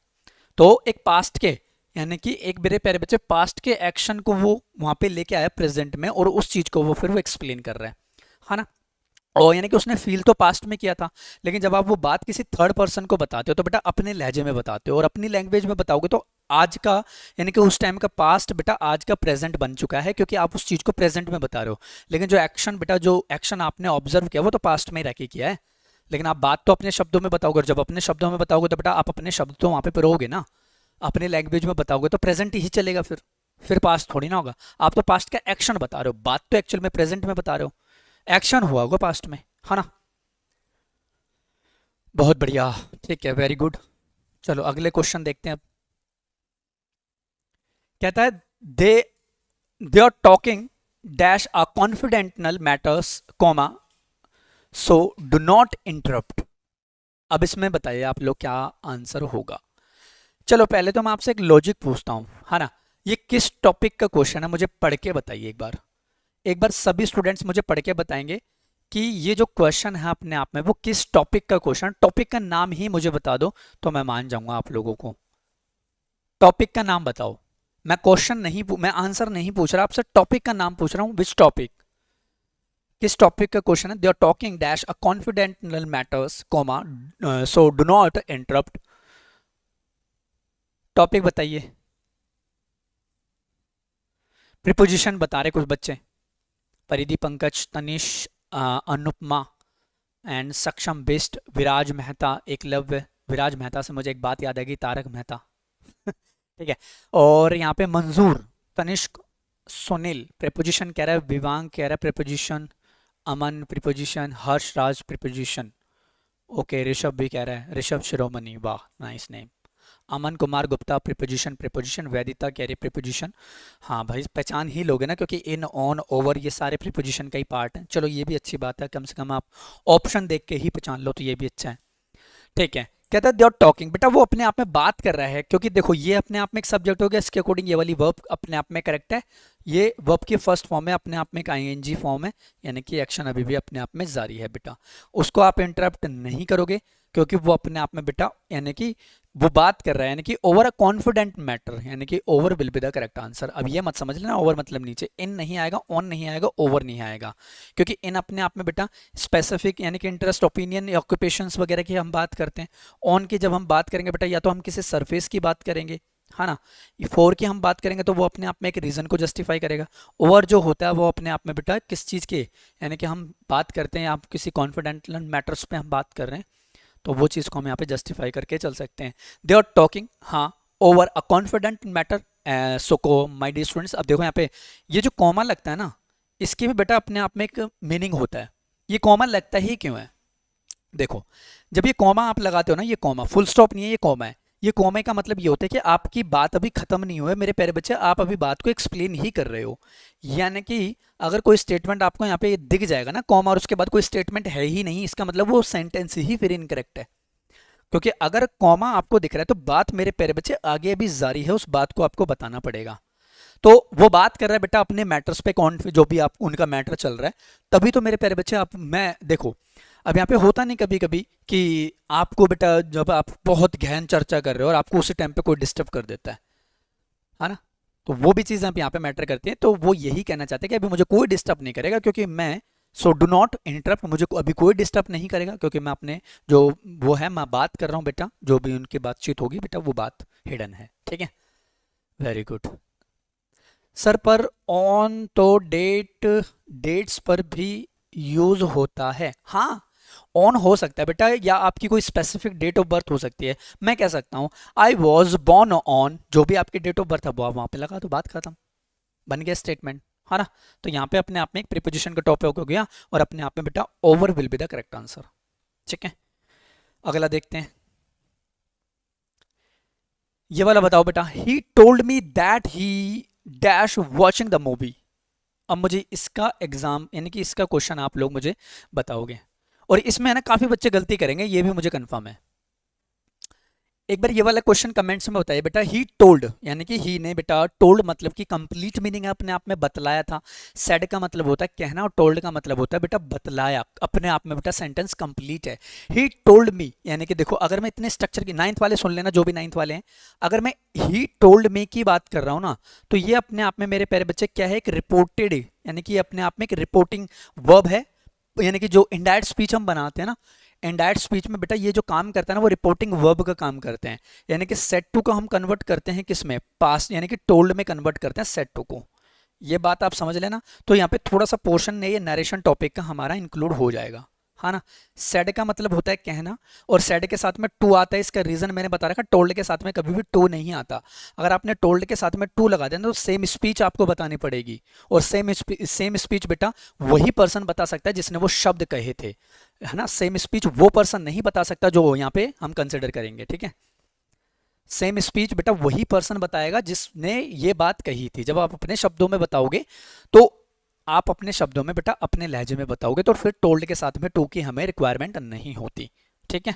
तो एक पास्ट के यानी कि एक मेरे प्यारे बच्चे पास्ट के एक्शन को वो वहां पे लेके आया प्रेजेंट में, और उस चीज को वो फिर वो एक्सप्लेन कर रहा है ना। और यानी कि उसने फील तो पास्ट में किया था, लेकिन जब आप वो बात किसी थर्ड पर्सन को बताते हो तो बेटा अपने लहजे में बताते हो, और अपनी लैंग्वेज में बताओगे तो आज का यानी कि उस टाइम का पास्ट बेटा आज का प्रेजेंट बन चुका है, क्योंकि आप उस चीज को प्रेजेंट में बता रहे हो। लेकिन जो एक्शन बेटा जो एक्शन आपने ऑब्जर्व किया वो तो पास्ट में रह के किया है, लेकिन आप बात तो अपने शब्दों में बताओगे, और जब अपने शब्दों में बताओगे तो बेटा आप अपने शब्द तो वहां पे पिरोगे ना, अपने लैंग्वेज में बताओगे तो प्रेजेंट ही चलेगा, फिर पास्ट थोड़ी ना होगा। आप तो पास्ट का एक्शन बता रहे हो, बात तो एक्चुअल में प्रेजेंट में बता रहे हो, एक्शन हुआ होगा पास्ट में, है ना। बहुत बढ़िया, ठीक है, वेरी गुड। चलो अगले क्वेश्चन देखते हैं अब। कहता है they they are talking dash a confidential matters comma so do not interrupt. अब इसमें बताइए आप लोग क्या आंसर होगा। चलो पहले तो मैं आपसे एक लॉजिक पूछता हूँ, है ना। ये किस टॉपिक का क्वेश्चन है मुझे पढ़ के बताइए एक बार। एक बार सभी स्टूडेंट्स मुझे पढ़ के बताएंगे कि ये जो क्वेश्चन है अपने आप में वो किस टॉपिक का क्वेश्चन। टॉपिक का नाम ही मुझे बता दो तो मैं मान जाऊंगा आप लोगों को। टॉपिक का नाम बताओ। मैं क्वेश्चन नहीं मैं आंसर नहीं पूछ रहा आपसे, टॉपिक का नाम पूछ रहा हूँ। विच टॉपिक, किस टॉपिक का क्वेश्चन है। They are talking dash a confidential matters comma so do not interrupt. Topic बताइए। प्रीपोजिशन बता रहे कुछ बच्चे, परिधि, पंकज, तनिष, अनुपमा एंड सक्षम, बिस्ट, विराज मेहता, एकलव्य। विराज मेहता से मुझे एक बात याद आएगी, तारक मेहता। ठीक है। और यहाँ पे मंजूर, तनिष्क, सुनील प्रीपोजिशन कह रहा है, विवांग कह रहा है प्रीपोजिशन, अमन प्रीपोजिशन, हर्ष राज प्रीपोजिशन। ओके, ऋषभ भी कह रहा है, ऋषभ शिरोमणि, वाह nice name. Aman Kumar Gupta preposition preposition, वैदिता कह रही प्रीपोजिशन। हाँ भाई पहचान ही लोगे ना, क्योंकि इन, ऑन, ओवर ये सारे प्रीपोजिशन का ही पार्ट है। चलो ये भी अच्छी बात है, कम से कम आप ऑप्शन देख के ही पहचान लो तो ये भी अच्छा है। ठीक है। कहता है दे आर टॉकिंग, बेटा वो अपने आप में बात कर रहा है, क्योंकि देखो ये अपने आप में एक सब्जेक्ट हो गया, इसके अकॉर्डिंग ये वाली वर्ब अपने आप में करेक्ट है। ये वर्ब की फर्स्ट फॉर्म है, अपने आप में एक आईएनजी फॉर्म है, यानी कि एक्शन अभी भी अपने आप में जारी है बेटा। उसको आप इंटरप्ट नहीं करोगे, क्योंकि वो अपने आप में बेटा यानी कि वो बात कर रहा है, यानी कि ओवर अ कॉन्फिडेंट मैटर, यानी कि over will be the correct answer. अब ये मत समझ लेना ओवर मतलब नीचे, इन नहीं आएगा, ऑन नहीं आएगा, ओवर नहीं आएगा, क्योंकि इन अपने आप में बेटा स्पेसिफिक यानी कि इंटरेस्ट, ओपिनियन या ऑक्यूपेशंस वगैरह की हम बात करते हैं। ऑन की जब हम बात करेंगे बेटा या तो हम किसी सरफेस की बात करेंगे, है ना। फोर की हम बात करेंगे तो वो अपने आप में एक रीजन को जस्टिफाई करेगा। ओवर जो होता है वो अपने आप में बेटा किस चीज़ के, यानी कि हम बात करते हैं आप किसी कॉन्फिडेंशियल मैटर्स पे हम बात कर रहे हैं, तो वो चीज़ को हम यहाँ पे जस्टिफाई करके चल सकते हैं। दे आर टॉकिंग, हाँ, over a confident matter so को माय डियर स्टूडेंट्स। अब देखो यहाँ पे ये जो कॉमा लगता है ना, इसकी भी बेटा अपने आप में एक मीनिंग होता है। ये कॉमा लगता ही क्यों है, देखो जब ये कॉमा आप लगाते हो ना, ये कॉमा फुल स्टॉप नहीं है, ये कॉमा है। ये कॉमे का मतलब ये होता है कि आपकी बात अभी खत्म नहीं हुई है मेरे प्यारे बच्चे, आप अभी बात को एक्सप्लेन ही कर रहे हो। यानी कि अगर कोई स्टेटमेंट आपको यहाँ पे दिख जाएगा ना कॉमा और उसके बाद कोई स्टेटमेंट है ही नहीं, इसका मतलब वो सेंटेंस ही फिर इनकरेक्ट है। क्योंकि अगर कॉमा आपको दिख रहा है तो बात मेरे प्यारे बच्चे आगे भी जारी है, उस बात को आपको बताना पड़ेगा। तो वो बात कर रहा है बेटा अपने मैटर्स पे, कौन जो भी आप उनका मैटर चल रहा है, तभी तो मेरे प्यारे बच्चे आप, मैं देखो अब यहाँ पे होता नहीं कभी कभी कि आपको बेटा जब आप बहुत गहन चर्चा कर रहे हो और आपको उसी टाइम पे कोई डिस्टर्ब कर देता है ना। तो वो भी चीज़ आप यहाँ पे मैटर करती है। तो वो यही कहना चाहते हैं कि अभी मुझे कोई डिस्टर्ब नहीं करेगा, क्योंकि मैं, सो डू नॉट इंटरप्ट, मुझे अभी कोई डिस्टर्ब नहीं करेगा, क्योंकि मैं अपने जो वो है मैं बात कर रहा हूँ बेटा, जो भी उनकी बातचीत होगी बेटा वो बात हिडन है। ठीक है, वेरी गुड सर। पर ऑन तो डेट्स पर भी यूज होता है, हाँ ऑन हो सकता है बेटा, या आपकी कोई स्पेसिफिक डेट ऑफ बर्थ हो सकती है। मैं कह सकता हूँ आई वॉज बॉर्न ऑन, जो भी आपकी डेट ऑफ बर्थ है वो आप वहाँ पे लगा तो बात खत्म, बन गया स्टेटमेंट, है ना। तो यहाँ पे अपने आप में एक प्रीपोजिशन का टॉपिक हो गया, और अपने आप में बेटा over will be the correct answer. ठीक है, अगला देखते हैं। ये वाला बताओ बेटा, ही told me that he dash watching the movie. अब मुझे इसका एग्जाम यानी कि इसका क्वेश्चन आप लोग मुझे बताओगे, और इसमें है ना काफी बच्चे गलती करेंगे, ये भी मुझे कंफर्म है। एक बार ये वाला क्वेश्चन कमेंट्स में बताइए बेटा। ही टोल्ड यानी कि ही ने बेटा, टोल्ड मतलब कि कंप्लीट मीनिंग है, अपने आप में बतलाया था। सेड का मतलब होता है कहना और टोल्ड का मतलब होता है बेटा बतलाया, अपने आप में बेटा सेंटेंस कंप्लीट है। ही टोल्ड मी यानी कि देखो, अगर मैं इतने स्ट्रक्चर की, नाइन्थ वाले सुन लेना जो भी नाइन्थ वाले हैं, अगर मैं ही टोल्ड मी की बात कर रहा हूँ ना, तो ये अपने आप में मेरे प्यारे बच्चे क्या है, एक रिपोर्टेड, यानी कि अपने आप में एक रिपोर्टिंग वर्ब है। यानी कि जो इनडायरेक्ट स्पीच हम बनाते हैं ना, इनडायरेक्ट स्पीच में बेटा ये जो काम करता है ना, वो रिपोर्टिंग वर्ब का काम करते हैं। यानी कि सेड टू को हम कन्वर्ट करते हैं किस में, पास्ट, यानी कि टोल्ड में कन्वर्ट करते हैं सेड टू को। ये बात आप समझ लेना। तो यहाँ पे थोड़ा सा पोर्शन ये नरेशन टॉपिक का हमारा इंक्लूड हो जाएगा, हाँ ना। सेड का मतलब होता है कहना, और सेड के साथ में टू आता है। इसका रीजन मैंने बता रखा, टोल्ड के साथ में कभी भी टू नहीं आता। अगर आपने टोल्ड के साथ में टू लगा देना तो सेम स्पीच आपको बतानी पड़ेगी, और सेम स्पीच बेटा वही पर्सन बता सकता है जिसने वो शब्द कहे थे, है ना। सेम स्पीच वो पर्सन नहीं बता सकता जो यहाँ पे हम कंसिडर करेंगे, ठीक है। सेम स्पीच बेटा वही पर्सन बताएगा जिसने ये बात कही थी। जब आप अपने शब्दों में बताओगे तो आप अपने शब्दों में बेटा अपने लहजे में बताओगे, तो फिर टोल्ड के साथ में टू की हमें रिक्वायरमेंट नहीं होती, ठीक है।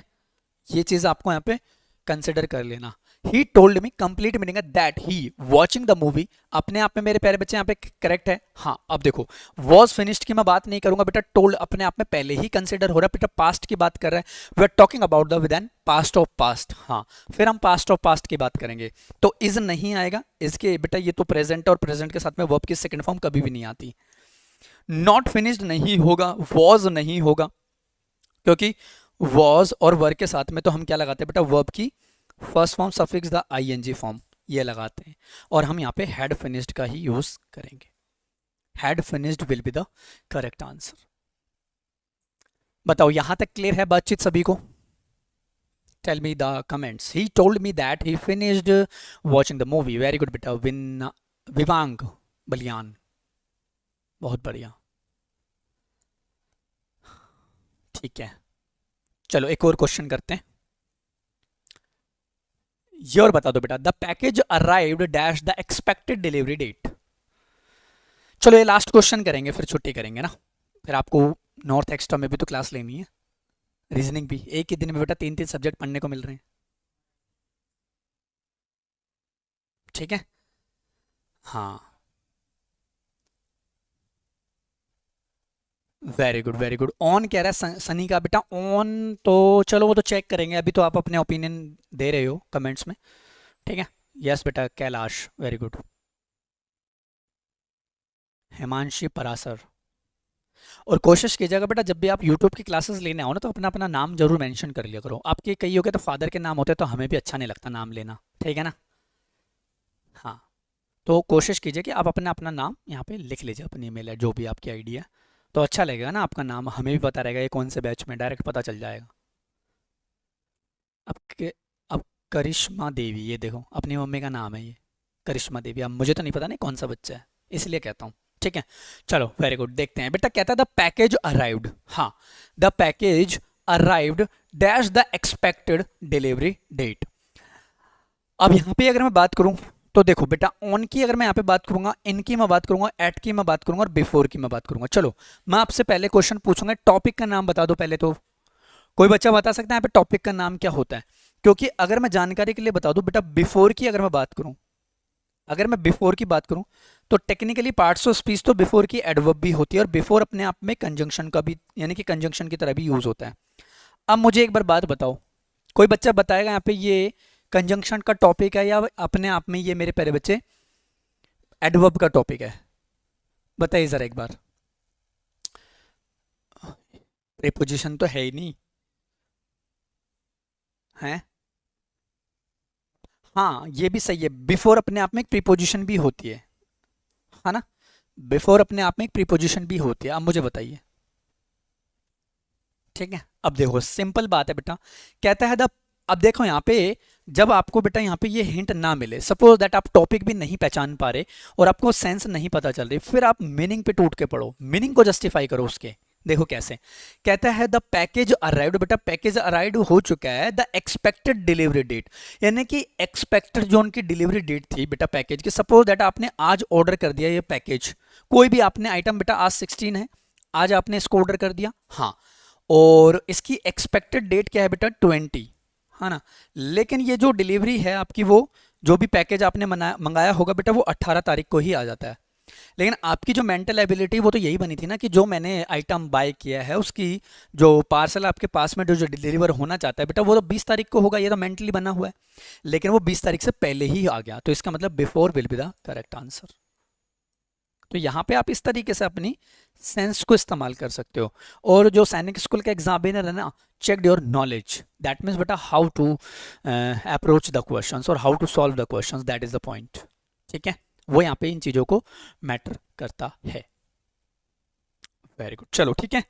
ये चीज आपको यहाँ पे कंसिडर कर लेना। He told me, complete meaning है that he watching the movie, अपने आप में मेरे प्यारे बच्चे यहाँ पे करेक्ट है। हाँ अब देखो, वॉज फिनिश्ड की मैं बात नहीं करूंगा बेटा, टोल्ड अपने आप में पहले ही कंसिडर हो रहा है बेटा, पास्ट की बात कर रहा है। We are talking about the with past of past, हाँ फिर हम पास्ट ऑफ पास्ट की बात करेंगे। तो इज नहीं आएगा इसके बेटा, ये तो प्रेजेंट, और प्रेजेंट के साथ में वर्ब की सेकंड फॉर्म कभी भी नहीं आती। नॉट फिनिश्ड नहीं होगा, वॉज नहीं होगा, क्योंकि वॉज और वर्ब के साथ में तो हम क्या लगाते हैं बेटा, वर्ब की first form suffix the I N G form ये लगाते हैं, और हम यहाँ पे हैड फिनिश्ड का ही यूज करेंगे। Had finished will be the correct answer. बताओ यहां तक क्लियर है बातचीत सभी को? Tell me the comments. He told me that he finished watching the movie. Very good बेटा, विवांग बलियान, बहुत बढ़िया, ठीक है। चलो एक और क्वेश्चन करते हैं। ये और बता दो बेटा, the package arrived dash the expected delivery date. चलो ये लास्ट क्वेश्चन करेंगे, फिर छुट्टी करेंगे ना। फिर आपको नॉर्थ एक्स्ट्रा में भी तो क्लास लेनी है, रीजनिंग भी। एक ही दिन में बेटा 3-3 सब्जेक्ट पढ़ने को मिल रहे हैं, ठीक है। हाँ very good very good. On कह रहा है सनी का बेटा, ऑन तो चलो वो तो चेक करेंगे, अभी तो आप अपने ओपिनियन दे रहे हो कमेंट्स में, ठीक है। यस बेटा कैलाश, वेरी गुड। हिमांशी परासर। और कोशिश कीजिएगा बेटा, जब भी आप यूट्यूब की क्लासेस लेने आओ ना, तो अपना अपना नाम जरूर मेंशन कर लिया करो। आपके कई हो गए तो फादर के नाम होते हैं, तो हमें भी अच्छा नहीं लगता नाम लेना, ठीक है ना। हाँ तो कोशिश कीजिए कि आप अपना अपना नाम यहाँ पे लिख लीजिए, अपनी ईमेल है जो भी आपकी आईडी है, तो अच्छा लगेगा ना। आपका नाम हमें भी पता रहेगा ये कौन से बैच में, डायरेक्ट पता चल जाएगा। अब करिश्मा देवी, ये देखो अपनी मम्मी का नाम है ये करिश्मा देवी। अब मुझे तो नहीं पता नहीं कौन सा बच्चा है, इसलिए कहता हूँ, ठीक है। चलो वेरी गुड, देखते हैं बेटा। कहता है द पैकेज अराइव्ड, हाँ the package arrived dash the expected delivery date. अब यहाँ पे अगर मैं बात करूँ तो देखो बेटा, ऑन की अगर मैं यहाँ पे बात करूंगा, इन की मैं बात करूंगा, एट की मैं बात करूंगा, और बिफोर की मैं बात करूंगा। चलो मैं आपसे पहले क्वेश्चन पूछूंगा, टॉपिक का नाम बता दो पहले तो। कोई बच्चा बता सकता है यहाँ पे टॉपिक का नाम क्या होता है? क्योंकि अगर मैं जानकारी के लिए बता दूं बेटा, बिफोर की अगर मैं बात करूं, अगर मैं बिफोर की बात करूं, तो टेक्निकली पार्ट्स ऑफ स्पीच तो बिफोर की एडवर्ब भी होती है, और बिफोर अपने आप में कंजंक्शन का भी, यानी कि कंजंक्शन की तरह भी यूज होता है। अब मुझे एक बार बात बताओ, कोई बच्चा बताएगा यहाँ पे ये कंजंक्शन का टॉपिक है या अपने आप में ये मेरे प्यारे बच्चे एडवर्ब का टॉपिक है? बताइए जरा एक बार। प्रीपोजिशन तो है ही नहीं है। हाँ ये भी सही है, बिफोर अपने आप में एक प्रीपोजिशन भी होती है ना। बिफोर अपने आप में एक प्रीपोजिशन भी होती है। अब मुझे बताइए, ठीक है। अब देखो सिंपल बात है बेटा, कहता है द, अब देखो यहाँ पे जब आपको बेटा यहाँ पे ये हिंट ना मिले, सपोज दैट आप टॉपिक भी नहीं पहचान पा रहे और आपको सेंस नहीं पता चल रही, फिर आप मीनिंग पे टूट के पढ़ो, मीनिंग को जस्टिफाई करो उसके। देखो कैसे कहता है, द पैकेज अराइव्ड, बेटा पैकेज अराइव्ड हो चुका है, द एक्सपेक्टेड डिलीवरी डेट, यानी कि एक्सपेक्टेड जो उनकी डिलीवरी डेट थी बेटा पैकेज की, सपोज दैट आपने आज ऑर्डर कर दिया ये पैकेज, कोई भी आपने आइटम बेटा, आज 16 है, आज आपने इसको ऑर्डर कर दिया, हाँ, और इसकी एक्सपेक्टेड डेट क्या है बेटा 20, है ना। लेकिन ये जो डिलीवरी है आपकी, वो जो भी पैकेज आपने मंगाया होगा बेटा वो 18 तारीख को ही आ जाता है। लेकिन आपकी जो मेंटल एबिलिटी वो तो यही बनी थी ना कि जो मैंने आइटम बाय किया है उसकी जो पार्सल आपके पास में जो डिलीवर होना चाहता है बेटा वो तो 20 तारीख को होगा, ये तो मेंटली बना हुआ है। लेकिन वो 20 तारीख से पहले ही आ गया, तो इसका मतलब before will be the correct answer. तो यहाँ पे आप इस तरीके से अपनी सेंस को इस्तेमाल कर सकते हो। और जो सैनिक स्कूल का एग्जामिनर है ना, check your knowledge, that means बेटा how to approach the questions और how to solve the questions, that is the point. ठीक है, वो यहाँ पे इन चीज़ों को मैटर करता है। वेरी गुड, चलो ठीक है।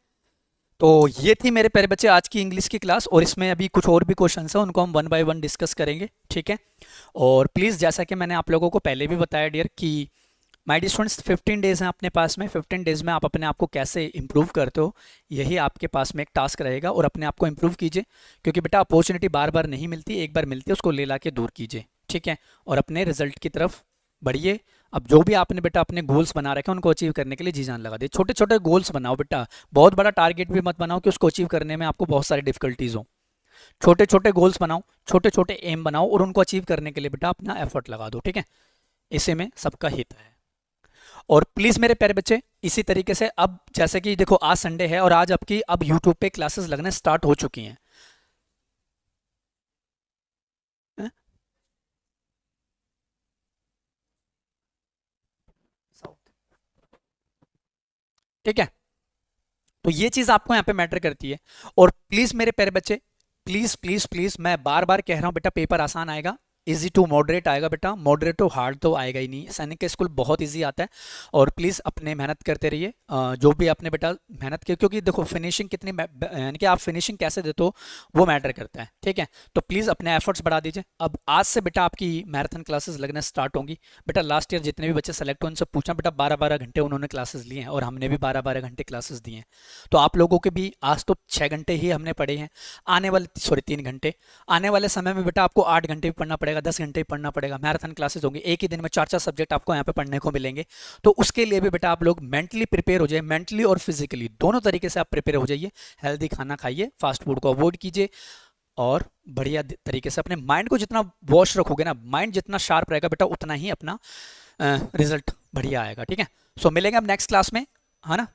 तो ये थी मेरे प्यारे बच्चे आज की इंग्लिश की क्लास, और इसमें अभी कुछ और भी क्वेश्चन है उनको हम वन बाय वन डिस्कस करेंगे। ठीक है, और प्लीज़ जैसा कि मैंने आप लोगों को पहले भी बताया डियर कि माय डियर स्टूडेंट्स 15 डेज़ हैं अपने पास में। 15 डेज़ में आप अपने आप को कैसे इंप्रूव करते हो, यही आपके पास में एक टास्क रहेगा, और अपने आप को इंप्रूव कीजिए, क्योंकि बेटा अपॉर्चुनिटी बार बार नहीं मिलती, एक बार मिलती है उसको ले ला के दूर कीजिए। ठीक है, और अपने रिजल्ट की तरफ बढ़िए। अब जो भी आपने बेटा अपने गोल्स बना रखे हैं उनको अचीव करने के लिए जी जान लगा दे। छोटे छोटे गोल्स बनाओ बेटा, बहुत बड़ा टारगेट भी मत बनाओ कि उसको अचीव करने में आपको बहुत सारी डिफिकल्टीज हो। छोटे छोटे गोल्स बनाओ, छोटे छोटे एम बनाओ, और उनको अचीव करने के लिए बेटा अपना एफर्ट लगा दो। ठीक है, इसी में सबका हित है। और प्लीज़ मेरे प्यारे बच्चे इसी तरीके से, अब जैसे कि देखो आज संडे है और आज आपकी अब यूट्यूब पे क्लासेस लगने स्टार्ट हो चुकी हैं। हैं? ठीक है, तो ये चीज़ आपको यहाँ पे मैटर करती है। और प्लीज़ मेरे प्यारे बच्चे, प्लीज़ प्लीज़ प्लीज़, मैं बार बार कह रहा हूँ बेटा, पेपर आसान आएगा, इजी टू मॉडरेट आएगा बेटा, मॉडरेट टू हार्ड तो आएगा ही नहीं। सैनिक का स्कूल बहुत इजी आता है, और प्लीज़ अपने मेहनत करते रहिए। जो भी आपने बेटा मेहनत की, क्योंकि देखो फिनिशिंग कितनी यानी कि आप फिनिशिंग कैसे देते हो वो मैटर करता है। ठीक है, तो प्लीज़ अपने एफर्ट्स बढ़ा दीजिए। अब आज से बेटा आपकी मैराथन क्लासेस लगना स्टार्ट होंगी। बेटा लास्ट ईयर जितने भी बच्चे सेलेक्ट हुए उनसे पूछा बेटा, 12-12 घंटे उन्होंने क्लासेस लिए हैं, और हमने भी 12-12 घंटे क्लासेस दिए हैं। तो आप लोगों के भी आज तो 6 घंटे ही हमने पढ़े हैं, आने वाले 3 घंटे, आने वाले समय में बेटा आपको 8 घंटे भी पढ़ना पड़ेगा, 10 घंटे भी पढ़ना पड़ेगा। मैराथन क्लासेस होंगी, एक ही दिन में 4-4 सब्जेक्ट आपको यहाँ पे पढ़ने को मिलेंगे। तो उसके लिए भी बेटा आप लोग मेंटली प्रिपेयर हो जाए, मेंटली और फिजिकली दोनों तरीके से आप प्रिपेयर हो जाइए। हेल्दी खाना खाइए, फास्ट फूड को अवॉइड कीजिए, और बढ़िया तरीके से अपने माइंड को जितना वॉश रखोगे ना, माइंड जितना शार्प रहेगा बेटा, उतना ही अपना रिजल्ट बढ़िया आएगा। ठीक है, सो मिलेंगे अब नेक्स्ट क्लास में, है ना।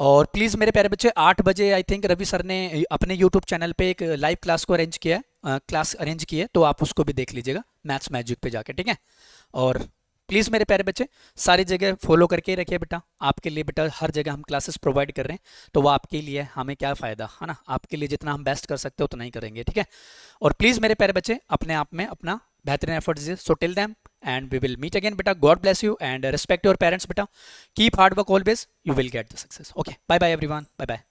और प्लीज़ मेरे प्यारे बच्चे 8 बजे आई थिंक रवि सर ने अपने यूट्यूब चैनल पे एक लाइव क्लास को अरेंज किया है, क्लास अरेंज की है, तो आप उसको भी देख लीजिएगा मैथ्स मैजिक पे जाके। ठीक है, और प्लीज़ मेरे प्यारे बच्चे सारी जगह फॉलो करके ही रखिए बेटा, आपके लिए बेटा हर जगह हम क्लासेस प्रोवाइड कर रहे हैं, तो वो आपके लिए, हमें क्या फ़ायदा, है ना। आपके लिए जितना हम बेस्ट कर सकते हो उतना ही करेंगे। ठीक है, और प्लीज़ मेरे प्यारे बच्चे अपने आप में अपना बेहतरीन एफर्ट्स दीजिए। So till them and we will meet again beta, god bless you and respect your parents beta, keep hard work always, you will get the success. Okay, bye bye everyone, bye bye.